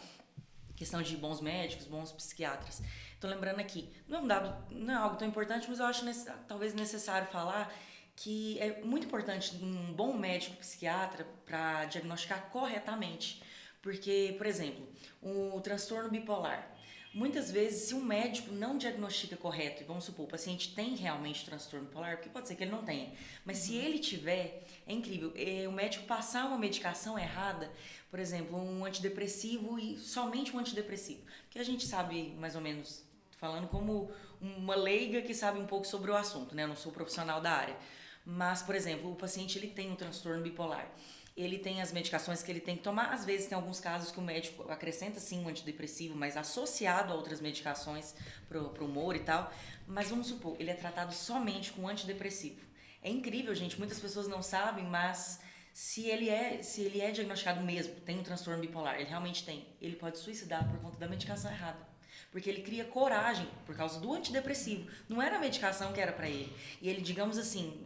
Questão de bons médicos, bons psiquiatras. Estou lembrando aqui, não é algo tão importante, mas eu acho talvez necessário falar que é muito importante um bom médico psiquiatra para diagnosticar corretamente. Porque, por exemplo, o transtorno bipolar. Muitas vezes, se um médico não diagnostica correto, e vamos supor, o paciente tem realmente transtorno bipolar, porque pode ser que ele não tenha, mas se ele tiver, é incrível, o médico passar uma medicação errada, por exemplo, um antidepressivo e somente um antidepressivo, que a gente sabe mais ou menos falando como uma leiga que sabe um pouco sobre o assunto, né? Eu não sou profissional da área. Mas, por exemplo, o paciente ele tem um transtorno bipolar. Ele tem as medicações que ele tem que tomar. Às vezes, tem alguns casos que o médico acrescenta, sim, um antidepressivo, mas associado a outras medicações pro humor e tal. Mas vamos supor, ele é tratado somente com antidepressivo. É incrível, gente. Muitas pessoas não sabem, mas se ele é diagnosticado mesmo, tem um transtorno bipolar, ele realmente tem, ele pode suicidar por conta da medicação errada. Porque ele cria coragem por causa do antidepressivo. Não era a medicação que era para ele. E ele, digamos assim,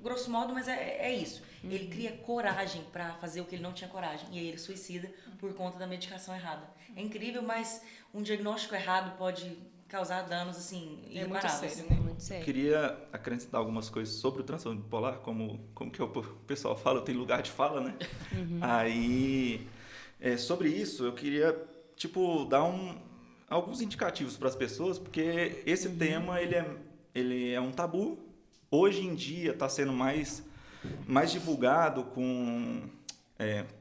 grosso modo, mas é isso. Ele cria coragem para fazer o que ele não tinha coragem. E aí ele suicida por conta da medicação errada. É incrível, mas um diagnóstico errado pode causar danos, assim, irreparáveis. Muito sério, né? Muito sério. Queria acrescentar algumas coisas sobre o transtorno bipolar, como que o pessoal fala, tem lugar de fala, né? Aí, sobre isso, eu queria, dar alguns indicativos para as pessoas, porque esse tema, ele é um tabu. Hoje em dia está sendo mais divulgado com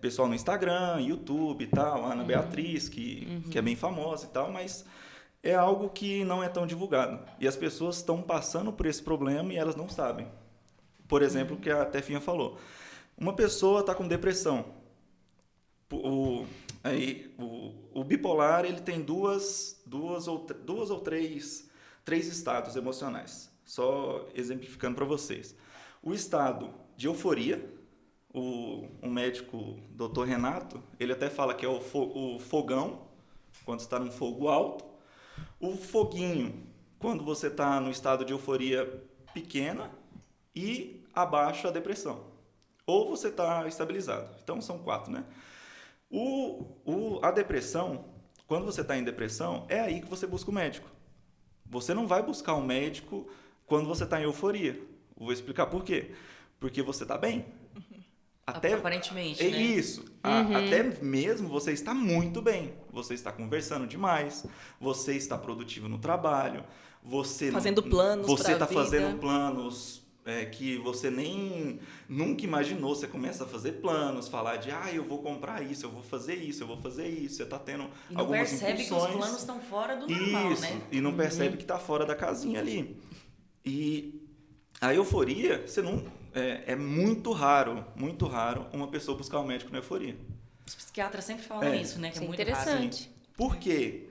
pessoal no Instagram, YouTube e tal, a Ana Beatriz, que é bem famosa e tal, mas é algo que não é tão divulgado. E as pessoas estão passando por esse problema e elas não sabem. Por exemplo, o que a Tefinha falou. Uma pessoa está com depressão. O bipolar ele tem duas ou três estados emocionais. Só exemplificando para vocês. O estado de euforia, o médico Dr. Renato, ele até fala que é o fogão, quando está num fogo alto. O foguinho, quando você está no estado de euforia pequena e abaixo a depressão. Ou você está estabilizado. Então, são 4, né? A depressão, quando você está em depressão, é aí que você busca o médico. Você não vai buscar um médico quando você está em euforia. Vou explicar por quê. Porque você está bem. Aparentemente, é né? Isso. Até mesmo você está muito bem. Você está conversando demais. Você está produtivo no trabalho. Você fazendo planos. Você está vida. fazendo planos que você nem nunca imaginou. Você começa a fazer planos, falar de eu vou comprar isso, eu vou fazer isso, eu vou fazer isso. Você está tendo e não algumas percebe impulsões. que os planos estão fora do normal, Isso, né? e não percebe que está fora da casinha ali. E a euforia, você não... É muito raro uma pessoa buscar um médico na euforia. Os psiquiatras sempre falam isso, né? Que Isso é muito interessante. Por quê?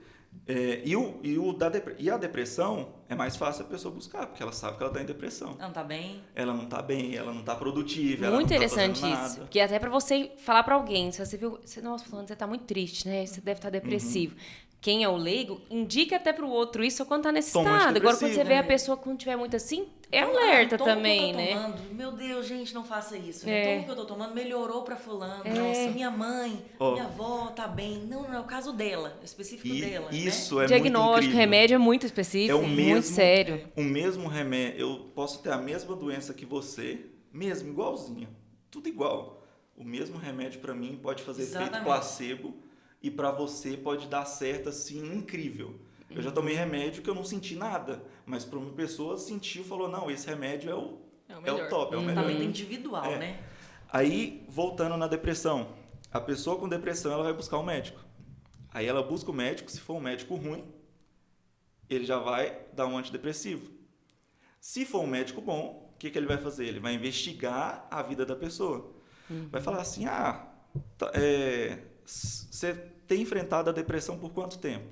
A depressão é mais fácil a pessoa buscar, porque ela sabe que ela está em depressão. Ela não tá bem. Ela não está bem, ela não está produtiva, ela Muito não está interessante fazendo isso. nada. Porque até pra você falar pra alguém, se você viu, nossa, falando, você tá muito triste, né? Você deve estar depressivo. Quem é o leigo, indica até pro outro isso quando tá nesse Toma estado. Agora, quando você antidepressivo, vê a né? pessoa quando tiver muito assim, é alerta Toma também, que eu tô né? tomando. Meu Deus, gente, não faça isso. Né? Toma o que eu tô tomando, melhorou pra fulano. Nossa, minha mãe, minha avó tá bem. Não, é o caso dela, específico dela. Isso né? é muito Diagnóstico, incrível. remédio é muito específico, muito sério. O mesmo remédio, eu posso ter a mesma doença que você, mesmo, igualzinha, tudo igual. O mesmo remédio para mim pode fazer efeito Exatamente. placebo e para você pode dar certo assim, incrível. Eu já tomei remédio que eu não senti nada, mas para uma pessoa sentiu e falou, não, esse remédio é o top, é o melhor. Tratamento individual, né? Aí, voltando na depressão, a pessoa com depressão ela vai buscar um médico. Aí ela busca o médico, se for um médico ruim, ele já vai dar um antidepressivo. Se for um médico bom, o que ele vai fazer? Ele vai investigar a vida da pessoa. Vai falar assim, você tem enfrentado a depressão por quanto tempo?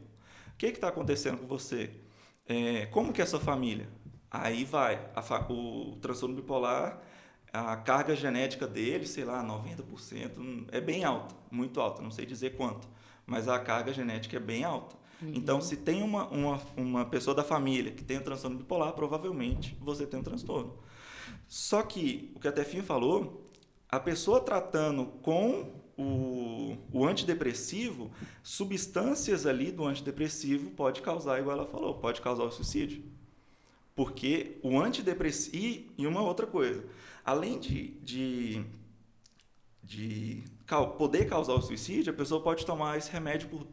O que está acontecendo com você? Como que é a sua família? Aí vai, o transtorno bipolar, a carga genética dele, sei lá, 90%, é bem alta, muito alta, não sei dizer quanto, mas a carga genética é bem alta. Então, se tem uma pessoa da família que tem o transtorno bipolar, provavelmente você tem um transtorno. Só que, o que a Tefinha falou, a pessoa tratando com o antidepressivo, substâncias ali do antidepressivo pode causar, igual ela falou, pode causar o suicídio. Porque o antidepressivo... E uma outra coisa, além de poder causar o suicídio, a pessoa pode tomar esse remédio por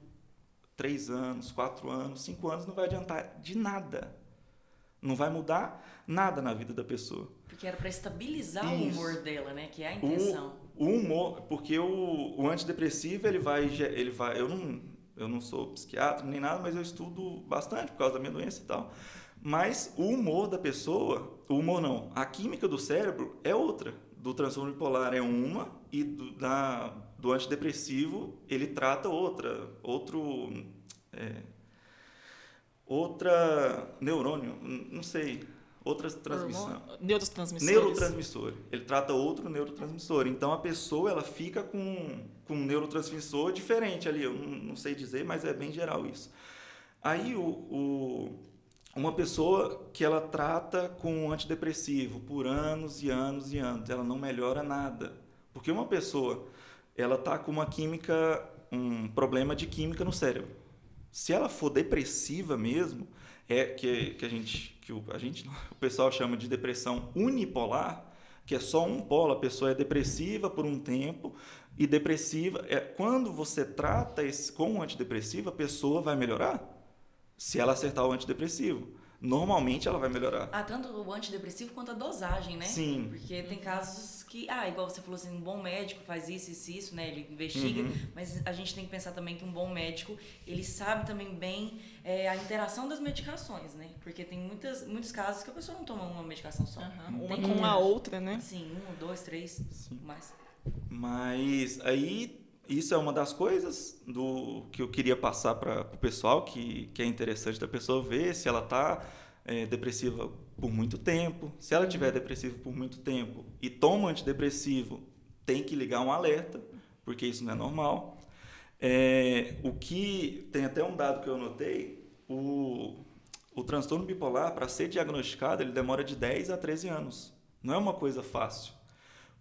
3 anos, 4 anos, 5 anos, não vai adiantar de nada. Não vai mudar nada na vida da pessoa. Porque era para estabilizar o humor dela, né? Que é a intenção. O humor, porque o antidepressivo, ele vai, eu eu não sou psiquiatra nem nada, mas eu estudo bastante por causa da minha doença e tal. Mas o humor da pessoa, o humor não, a química do cérebro é outra. Do transtorno bipolar é uma e do antidepressivo ele trata outra neurônio, não sei, outra transmissão. Neurotransmissor. Ele trata outro neurotransmissor. Então a pessoa ela fica com um neurotransmissor diferente ali. Eu não sei dizer, mas é bem geral isso. Aí uma pessoa que ela trata com um antidepressivo por anos e anos e anos, ela não melhora nada. Porque uma pessoa ela está com um problema de química no cérebro. Se ela for depressiva mesmo, o pessoal chama de depressão unipolar, que é só um polo, a pessoa é depressiva por um tempo, e depressiva, quando você trata com um antidepressivo, a pessoa vai melhorar se ela acertar o antidepressivo. Normalmente ela vai melhorar. Tanto o antidepressivo quanto a dosagem, né? Sim. Porque tem casos que, igual você falou assim, um bom médico faz isso, né? Ele investiga, mas a gente tem que pensar também que um bom médico, ele sabe também bem a interação das medicações, né? Porque tem muitos casos que a pessoa não toma uma medicação só. Uma com a outra, né? Sim, 1, 2, 3, mais. Mas aí, isso é uma das coisas que eu queria passar para o pessoal, que é interessante da pessoa ver se ela está depressiva por muito tempo. Se ela estiver depressiva por muito tempo e toma antidepressivo, tem que ligar um alerta, porque isso não é normal. Tem até um dado que eu anotei, o transtorno bipolar, para ser diagnosticado, ele demora de 10 a 13 anos. Não é uma coisa fácil.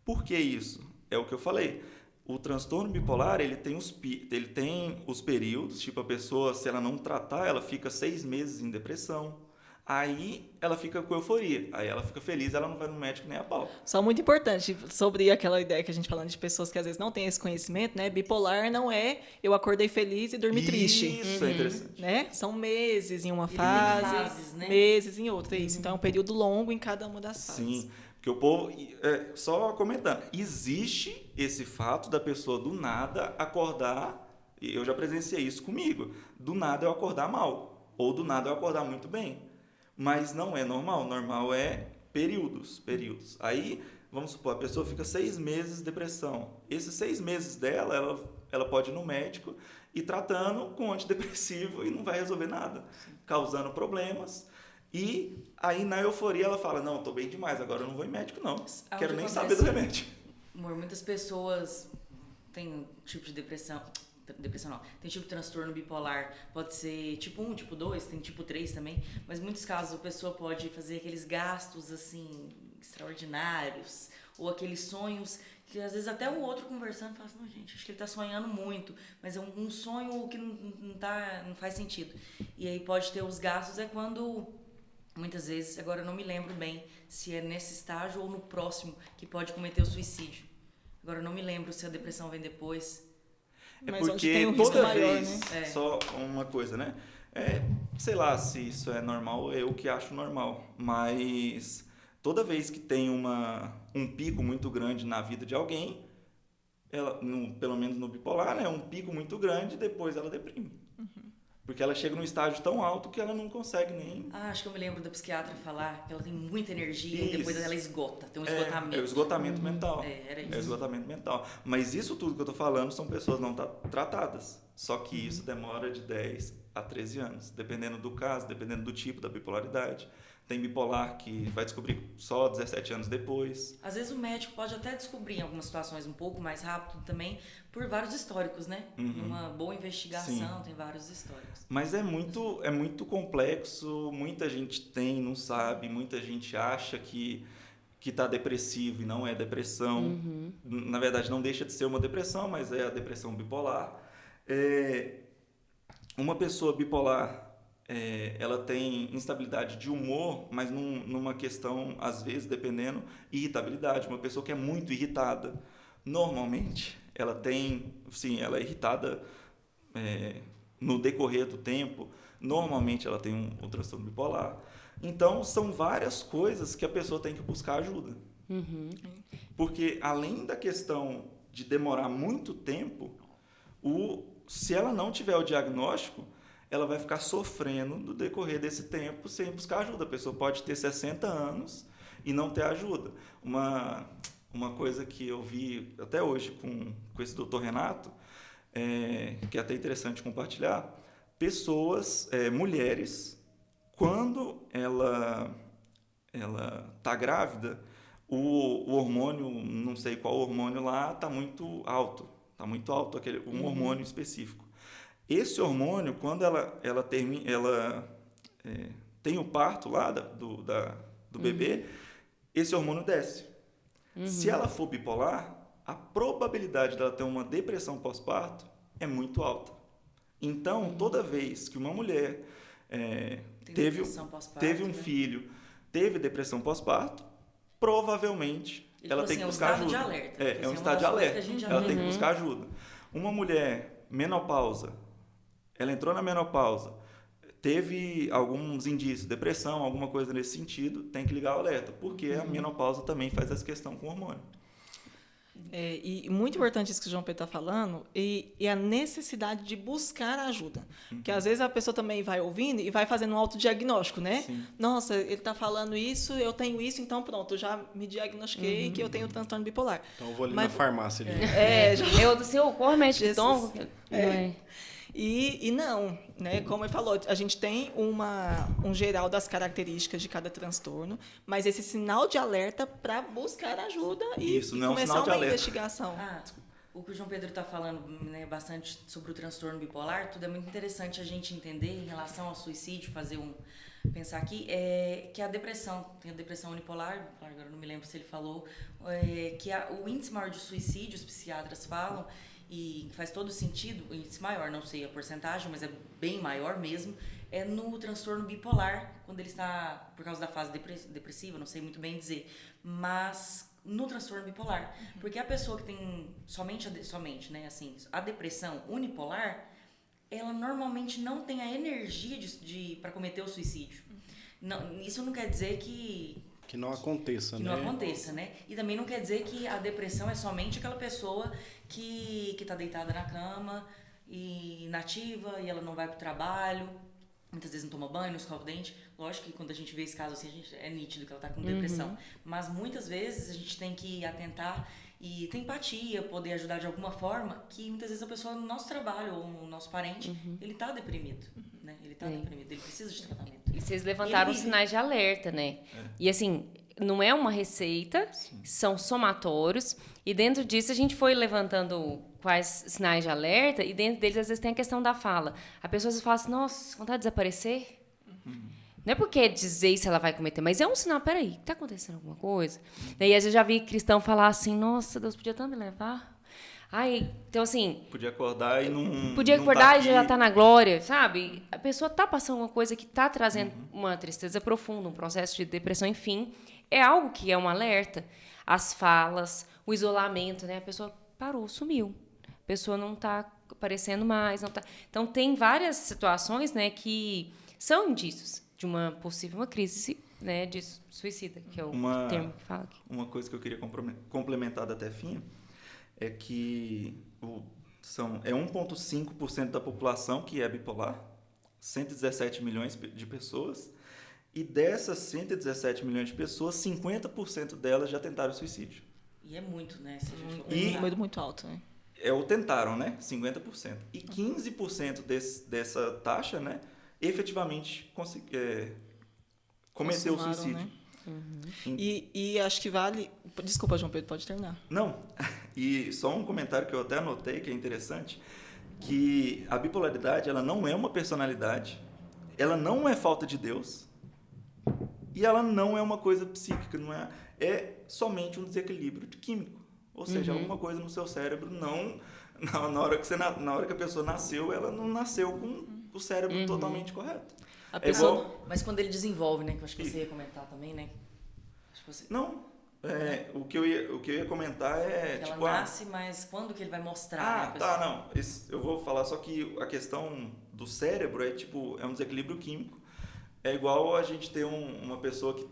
Por que isso? É o que eu falei. O transtorno bipolar, ele tem os períodos, tipo a pessoa, se ela não tratar, ela fica 6 meses em depressão. Aí ela fica com euforia, aí ela fica feliz, ela não vai no médico nem a pau. Só muito importante, sobre aquela ideia que a gente falando de pessoas que às vezes não têm esse conhecimento, né? Bipolar não é eu acordei feliz e dormi triste. Isso é interessante. Né? São meses em uma Ele fase, tem fases, né? meses em outra. Isso. Então é um período longo em cada uma das fases. Sim, porque o povo, só comentando, existe esse fato da pessoa do nada acordar, e eu já presenciei isso comigo, do nada eu acordar mal, ou do nada eu acordar muito bem. Mas não é normal. Normal é períodos. Aí, vamos supor, a pessoa fica 6 meses de depressão. Esses 6 meses dela, ela pode ir no médico e tratando com antidepressivo e não vai resolver nada, causando problemas. E aí, na euforia, ela fala, não, estou bem demais, agora eu não vou em médico, não. Quero nem saber do remédio. Amor, muitas pessoas têm um tipo de depressão não, tem tipo de transtorno bipolar, pode ser tipo 1, tipo 2, tem tipo 3 também, mas em muitos casos a pessoa pode fazer aqueles gastos assim, extraordinários, ou aqueles sonhos que às vezes até o outro conversando fala assim, não, gente, acho que ele tá sonhando muito, mas é um sonho que não faz sentido. E aí pode ter os gastos, quando muitas vezes, agora eu não me lembro bem se é nesse estágio ou no próximo que pode cometer o suicídio. Agora eu não me lembro se a depressão vem depois. Mas porque onde tem um risco toda maior, vez, né? só uma coisa, né? Sei lá se isso é normal, eu que acho normal, mas toda vez que tem um pico muito grande na vida de alguém, pelo menos no bipolar, né? Um pico muito grande, depois ela deprime. Porque ela chega num estágio tão alto que ela não consegue nem... acho que eu me lembro da psiquiatra falar que ela tem muita energia e depois ela esgota, tem um esgotamento. É o esgotamento mental. Era isso. É o esgotamento mental. Mas isso tudo que eu tô falando são pessoas não tratadas. Só que isso demora de 10 a 13 anos, dependendo do caso, dependendo do tipo da bipolaridade. Tem bipolar que vai descobrir só 17 anos depois. Às vezes o médico pode até descobrir em algumas situações um pouco mais rápido também, por vários históricos, né? Uma boa investigação, tem vários históricos. Mas é muito complexo, muita gente não sabe, muita gente acha que está depressivo e não é depressão. Na verdade, não deixa de ser uma depressão, mas é a depressão bipolar. Uma pessoa bipolar... ela tem instabilidade de humor, mas numa questão, às vezes, dependendo, irritabilidade. Uma pessoa que é muito irritada, normalmente, ela é irritada no decorrer do tempo, normalmente ela tem um transtorno bipolar. Então, são várias coisas que a pessoa tem que buscar ajuda. Porque, além da questão de demorar muito tempo, se ela não tiver o diagnóstico, ela vai ficar sofrendo no decorrer desse tempo sem buscar ajuda. A pessoa pode ter 60 anos e não ter ajuda. Uma coisa que eu vi até hoje com esse doutor Renato, que é até interessante compartilhar, pessoas, mulheres, quando ela está grávida, o hormônio, não sei qual hormônio lá, está muito alto. Está muito alto, um hormônio específico. Esse hormônio, quando ela tem o parto lá do bebê, esse hormônio desce. Se ela for bipolar, a probabilidade dela ter uma depressão pós-parto é muito alta. Então, toda vez que uma mulher teve um filho, teve depressão pós-parto, provavelmente ela tem que buscar ajuda. É um estado de alerta. Ela tem que buscar ajuda. Uma mulher menopausa, ela entrou na menopausa, teve alguns indícios, depressão, alguma coisa nesse sentido, tem que ligar o alerta, porque a menopausa também faz essa questão com o hormônio. E muito importante isso que o João Pedro está falando, e a necessidade de buscar ajuda. Porque às vezes a pessoa também vai ouvindo e vai fazendo um autodiagnóstico, né? Sim. Nossa, ele está falando isso, eu tenho isso, então pronto, eu já me diagnostiquei que eu tenho transtorno bipolar. Então eu vou ali na farmácia. Eu do seu cor médico Jesus. tom. E não, né? Como ele falou, a gente tem um geral das características de cada transtorno, mas esse sinal de alerta para buscar ajuda e não é um começar sinal de uma alerta. investigação. O que o João Pedro está falando, né, bastante sobre o transtorno bipolar, tudo é muito interessante a gente entender em relação ao suicídio, pensar aqui, que a depressão, tem a depressão unipolar, agora não me lembro se ele falou, que o índice maior de suicídio, os psiquiatras falam, e faz todo sentido, o índice maior, não sei a porcentagem, mas é bem maior mesmo, é no transtorno bipolar, quando ele está, por causa da fase depressiva, não sei muito bem dizer, mas no transtorno bipolar, porque a pessoa que tem somente, né, assim, a depressão unipolar, ela normalmente não tem a energia para cometer o suicídio. Não, isso não quer dizer que não aconteça, que né? não aconteça, né? E também não quer dizer que a depressão é somente aquela pessoa que está deitada na cama e inativa e ela não vai para o trabalho, muitas vezes não toma banho, não escova o dente. Lógico que quando a gente vê esse caso assim, é nítido que ela está com depressão. Mas muitas vezes a gente tem que atentar e ter empatia, poder ajudar de alguma forma, que muitas vezes a pessoa no nosso trabalho ou no nosso parente, ele está deprimido, né? Ele está deprimido, ele precisa de tratamento. E vocês levantaram os sinais de alerta, né? E assim, não é uma receita, são somatórios. E dentro disso a gente foi levantando quais sinais de alerta. E dentro deles, às vezes, tem a questão da fala. A pessoa fala assim, nossa, vontade de desaparecer? Não é porque é dizer se ela vai cometer, mas é um sinal, peraí, está acontecendo alguma coisa? Daí, às vezes, eu já vi cristão falar assim, nossa, Deus podia tanto me levar. Ai, então, assim... Podia acordar e não... Podia não acordar tá e já tá na glória, sabe? A pessoa tá passando uma coisa que tá trazendo uma tristeza profunda, um processo de depressão, enfim. É algo que é um alerta. As falas, o isolamento, né? A pessoa parou, sumiu. A pessoa não tá aparecendo mais, não tá... Então, tem várias situações, né, que são indícios de uma possível crise, né, de suicida, que é o termo que fala aqui. Uma coisa que eu queria complementar da Tefinha é que é 1,5% da população que é bipolar, 117 milhões de pessoas, e dessas 117 milhões de pessoas, 50% delas já tentaram suicídio. E é muito, né? Se a gente for É um pensar. número muito alto, né? Ou tentaram, né? 50%. E 15% dessa taxa, né, efetivamente cometeu o Consumaram, suicídio. né? E acho que vale... Desculpa, João Pedro, pode terminar. Não, e só um comentário que eu até anotei, que é interessante, que a bipolaridade, ela não é uma personalidade, ela não é falta de Deus, e ela não é uma coisa psíquica, é somente um desequilíbrio químico. Ou seja, alguma coisa no seu cérebro na hora que a pessoa nasceu, ela não nasceu com o cérebro totalmente correto. A pessoa... igual... Mas quando ele desenvolve, né? Que eu acho que você ia comentar também, né? Acho que você... Não, o que eu ia comentar é... Ela tipo, nasce, mas quando que ele vai mostrar, né, a pessoa? Tá, não. Eu vou falar só que a questão do cérebro é um desequilíbrio químico. É igual a gente ter uma pessoa que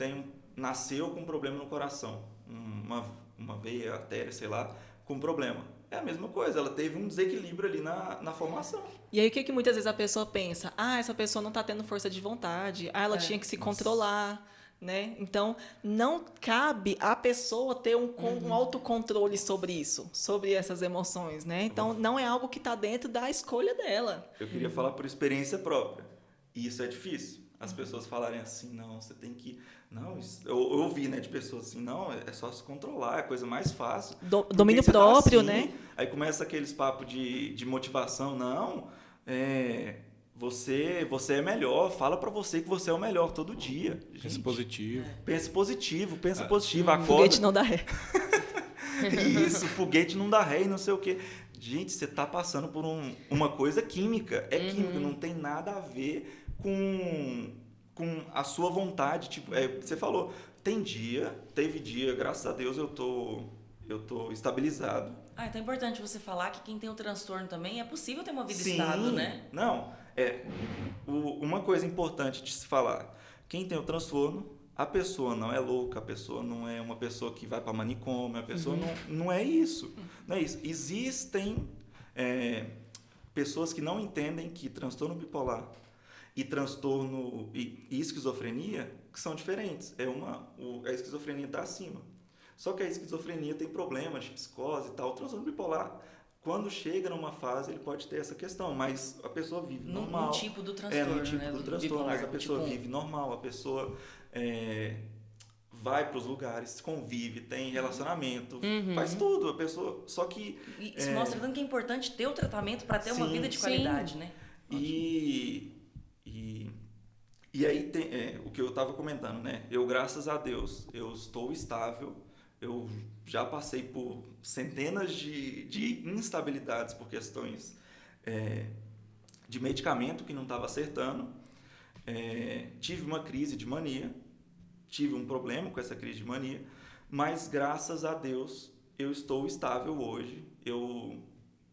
nasceu com um problema no coração, uma veia, artéria, sei lá, com problema. é a mesma coisa, ela teve um desequilíbrio ali na formação. E aí, o que muitas vezes a pessoa pensa? Ah, essa pessoa não está tendo força de vontade. Ah, ela tinha que se controlar, né? Então, não cabe a pessoa ter um autocontrole sobre isso, sobre essas emoções, né? Então, não é algo que está dentro da escolha dela. Eu queria falar por experiência própria. E isso é difícil. As pessoas falarem assim, não, você tem que... Não, eu ouvi, né, de pessoas assim, não, é só se controlar, é a coisa mais fácil. Domínio Porque você tá próprio, assim, né? Aí começa aqueles papos de motivação, não, você é melhor, fala pra você que você é o melhor todo dia. Pensa Gente, positivo. Pensa positivo, acorda. Foguete não dá ré. Isso, foguete não dá ré e não sei o quê. Gente, você tá passando por uma coisa química. É química, não tem nada a ver com a sua vontade. Tipo, você falou, teve dia, graças a Deus eu tô estabilizado. Então é importante você falar que quem tem o transtorno também é possível ter uma vida Sim, estável, né? Não, uma coisa importante de se falar, quem tem o transtorno, a pessoa não é louca, a pessoa não é uma pessoa que vai para manicômio, a pessoa não é isso. Não é isso. Existem pessoas que não entendem que transtorno bipolar e transtorno e esquizofrenia que são diferentes. A esquizofrenia está acima. Só que a esquizofrenia tem problemas de psicose e tal. O transtorno bipolar, quando chega numa fase, ele pode ter essa questão, mas a pessoa vive normal. No tipo do transtorno, no tipo né? do Do transtorno, bipolar, mas a pessoa tipo vive normal, a pessoa vai para os lugares, convive, tem relacionamento, faz tudo. A pessoa, só que... Isso mostra tanto que é importante ter o tratamento para ter uma Sim. vida de qualidade, né? E aí tem o que eu estava comentando, né? Eu, graças a Deus, eu estou estável. Eu já passei por centenas de instabilidades por questões de medicamento que não estava acertando. Tive uma crise de mania, tive um problema com essa crise de mania, mas graças a Deus eu estou estável hoje. Eu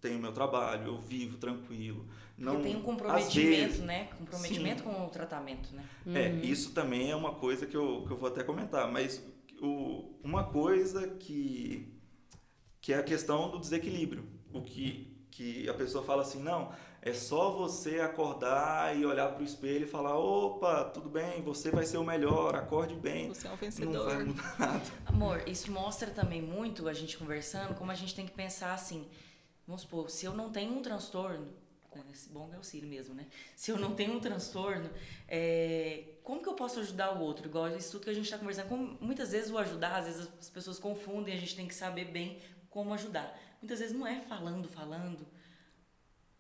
tenho meu trabalho, eu vivo tranquilo. Não, Porque tem um comprometimento, vezes, né? Comprometimento sim. com o tratamento, né? Isso também é uma coisa que eu vou até comentar, mas uma coisa que é a questão do desequilíbrio. O que a pessoa fala assim, não, é só você acordar e olhar para o espelho e falar, opa, tudo bem, você vai ser o melhor, acorde bem. Você é um Não vencedor. vai mudar nada. Amor, isso mostra também muito, a gente conversando, como a gente tem que pensar assim, vamos supor, se eu não tenho um transtorno, esse bom é auxílio mesmo, né? Se eu não tenho um transtorno, como que eu posso ajudar o outro? Igual isso tudo que a gente está conversando. Como, muitas vezes o ajudar, às vezes as pessoas confundem, a gente tem que saber bem como ajudar. Muitas vezes não é falando.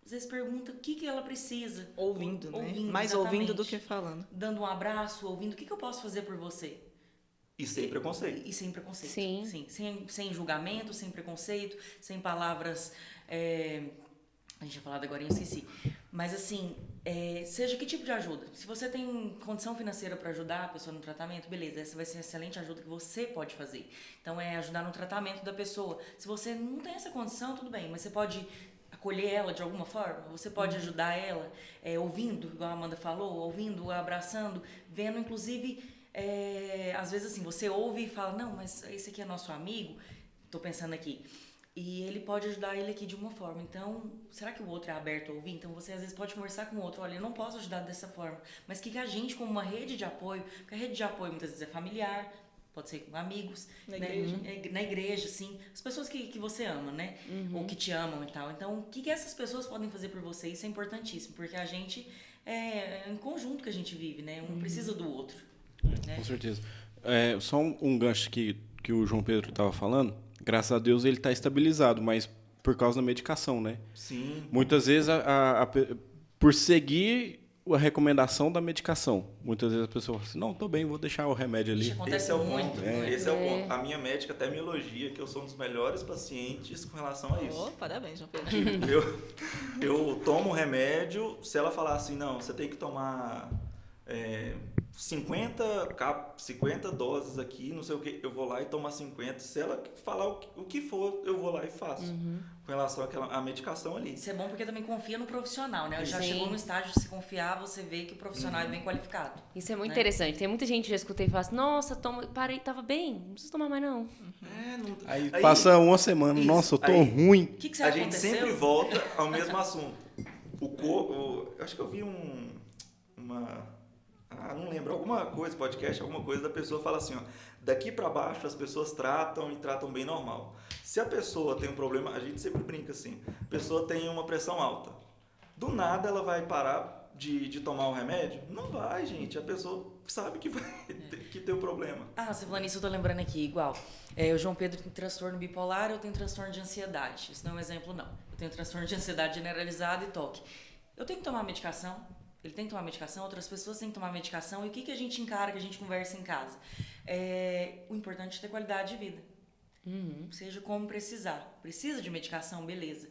Às vezes pergunta o que ela precisa. Ouvindo, né? Mais exatamente. ouvindo do que falando. Dando um abraço, ouvindo. O que eu posso fazer por você? E sem preconceito. E sem preconceito. Sim. Sem julgamento, sem preconceito, sem palavras... A gente tinha falado agora, eu esqueci. Mas assim, seja que tipo de ajuda. Se você tem condição financeira para ajudar a pessoa no tratamento, beleza, essa vai ser uma excelente ajuda que você pode fazer. Então, ajudar no tratamento da pessoa. Se você não tem essa condição, tudo bem, mas você pode acolher ela de alguma forma, você pode ajudar ela ouvindo, igual a Amanda falou, ouvindo, abraçando, vendo, inclusive, às vezes assim, você ouve e fala, não, mas esse aqui é nosso amigo, tô pensando aqui. E ele pode ajudar ele aqui de uma forma. Então, será que o outro é aberto a ouvir? Então, você às vezes pode conversar com o outro. Olha, eu não posso ajudar dessa forma. Mas que a gente, como uma rede de apoio... Porque a rede de apoio muitas vezes é familiar, pode ser com amigos. Na né? igreja. Na igreja, sim. As pessoas que você ama, né? Ou que te amam e tal. Então, o que essas pessoas podem fazer por você? Isso é importantíssimo. Porque a gente... É em conjunto que a gente vive, né? Um precisa do outro. Né? Com certeza. Só um gancho que o João Pedro estava falando. Graças a Deus ele está estabilizado, mas por causa da medicação, né? Sim. Muitas vezes, por seguir a recomendação da medicação, muitas vezes a pessoa fala assim, não, tô bem, vou deixar o remédio ali. Isso acontece Esse é o muito. ponto. Né? Esse é o ponto. A minha médica até me elogia que eu sou um dos melhores pacientes com relação a isso. Parabéns, João Pedro. Eu tomo o remédio, se ela falar assim, não, você tem que tomar 50 doses aqui, não sei o que, eu vou lá e tomo 50. Se ela falar o que for, eu vou lá e faço. Com relação à medicação ali. Isso é bom porque também confia no profissional, né? Já Sim. chegou no estágio de se confiar, você vê que o profissional é bem qualificado. Isso é muito né? interessante. Tem muita gente que já escutei e fala assim, nossa, parei, tava bem, não preciso tomar mais não. Aí passa uma semana, Isso. nossa, eu tô Aí- ruim. O que que você A gente aconteceu? sempre volta ao mesmo assunto. O corpo, eu acho que eu vi não lembro, alguma coisa, podcast, alguma coisa da pessoa fala assim, ó, daqui para baixo as pessoas tratam e tratam bem normal. Se a pessoa tem um problema, a gente sempre brinca assim, a pessoa tem uma pressão alta. Do nada ela vai parar de tomar o remédio? Não vai, gente. A pessoa sabe que vai que tem um problema. Você falando isso, eu tô lembrando aqui, igual. O João Pedro tem transtorno bipolar, eu tenho transtorno de ansiedade. Isso não é um exemplo, não. Eu tenho transtorno de ansiedade generalizada e toque. Eu tenho que tomar medicação, ele tem que tomar medicação, outras pessoas têm que tomar medicação. E o que a gente encara, que a gente conversa em casa? O importante é ter qualidade de vida. Seja como precisar. Precisa de medicação, beleza.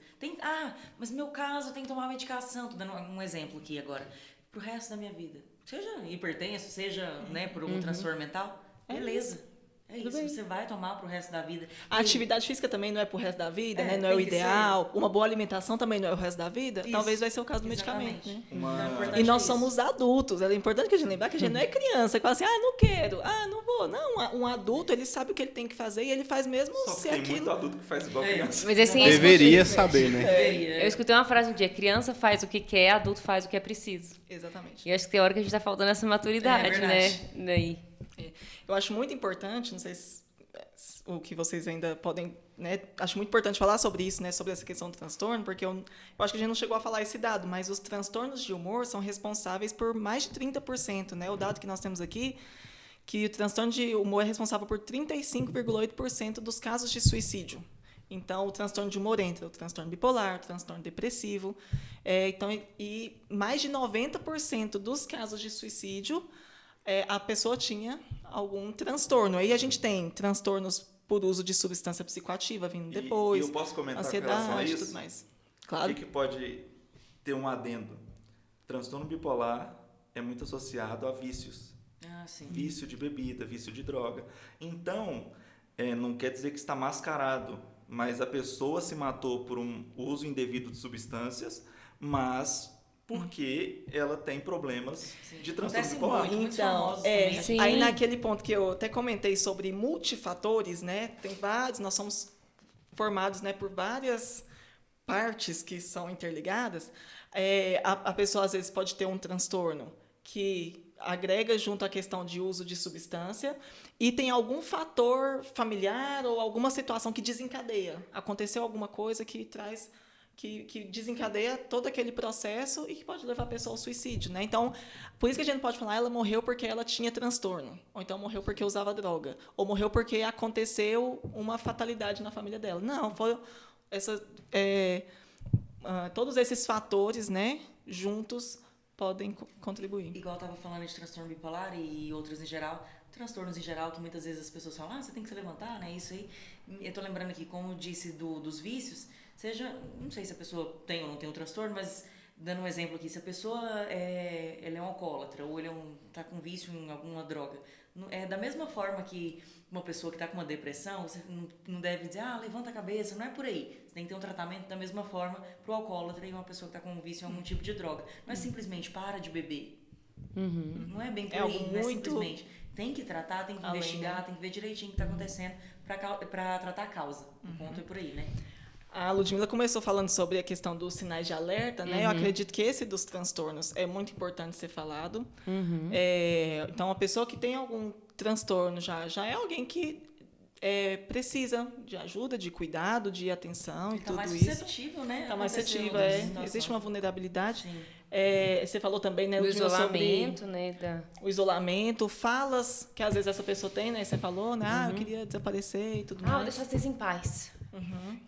Mas no meu caso tem que tomar medicação. Tô dando um exemplo aqui agora. Pro resto da minha vida. Seja hipertenso, seja por algum transtorno mental, beleza. É isso, você vai tomar pro resto da vida. A atividade física também não é pro resto da vida, né? Não é tem o que ideal. Uma boa alimentação também não é o resto da vida. Isso. Talvez vai ser o caso do Exatamente. medicamento, né? Então, é importante E nós isso. somos adultos. É importante que a gente lembrar que a gente não é criança. Que fala assim, não quero, não vou. Não, um adulto, ele sabe o que ele tem que fazer e ele faz mesmo Só que se tem aquilo... muito adulto que faz igual criança. Mas assim, Deveria saber, né? eu escutei uma frase um dia, criança faz o que quer, adulto faz o que é preciso. Exatamente. E eu acho que tem hora que a gente tá faltando essa maturidade, né? verdade. Daí. Eu acho muito importante, não sei se o que vocês ainda podem, né? Acho muito importante falar sobre isso, né? Sobre essa questão do transtorno, porque eu acho que a gente não chegou a falar esse dado, mas os transtornos de humor são responsáveis por mais de 30%, né? O dado que nós temos aqui, que o transtorno de humor é responsável por 35,8% dos casos de suicídio. Então, o transtorno de humor entra o transtorno bipolar, o transtorno depressivo. E mais de 90% dos casos de suicídio, a pessoa tinha algum transtorno. Aí a gente tem transtornos por uso de substância psicoativa vindo depois, E eu posso comentar com relação a ansiedade e isso? tudo mais. O Claro. que pode ter um adendo? Transtorno bipolar é muito associado a vícios. Sim. Vício de bebida, vício de droga. Então, não quer dizer que está mascarado, mas a pessoa se matou por um uso indevido de substâncias, mas porque ela tem problemas de transtorno Acontece bipolar. muito. Muitos Então, famosos também. Sim. aí naquele ponto que eu até comentei sobre multifatores, né? Tem vários, nós somos formados, né, por várias partes que são interligadas. A pessoa às vezes pode ter um transtorno que agrega junto à questão de uso de substância e tem algum fator familiar ou alguma situação que desencadeia. Aconteceu alguma coisa que traz que desencadeia todo aquele processo e que pode levar a pessoa ao suicídio, né? Então, por isso que a gente pode falar, ela morreu porque ela tinha transtorno, ou então morreu porque usava droga, ou morreu porque aconteceu uma fatalidade na família dela. Não, foi todos esses fatores, né, juntos podem contribuir. Igual eu tava falando de transtorno bipolar e outros em geral, transtornos em geral que muitas vezes as pessoas falam, você tem que se levantar, né? Isso aí. Eu tô lembrando aqui, como eu disse, dos vícios, seja, não sei se a pessoa tem ou não tem um transtorno, mas dando um exemplo aqui, se a pessoa ele é um alcoólatra ou ele tá com vício em alguma droga, da mesma forma que uma pessoa que está com uma depressão, você não deve dizer, levanta a cabeça, não é por aí. Você tem que ter um tratamento da mesma forma para o alcoólatra e uma pessoa que está com um vício em algum tipo de droga. Não é simplesmente para de beber. Não é bem por aí, algo não é muito simplesmente. Tem que tratar, tem que além, investigar, né? tem que ver direitinho o que está acontecendo para tratar a causa. O ponto é por aí, né? A Ludmila começou falando sobre a questão dos sinais de alerta, né? Eu acredito que esse dos transtornos é muito importante ser falado. Então, a pessoa que tem algum transtorno já é alguém que precisa de ajuda, de cuidado, de atenção e Tá tudo mais isso. suscetível, né? Está mais Acontecer suscetível, alguma situação. existe uma vulnerabilidade. Sim. Você falou também, né, O Ludmila, isolamento, sobre né? o isolamento, falas que às vezes essa pessoa tem, né? Você falou, né? Eu queria desaparecer e tudo Vou mais. deixar vocês em paz.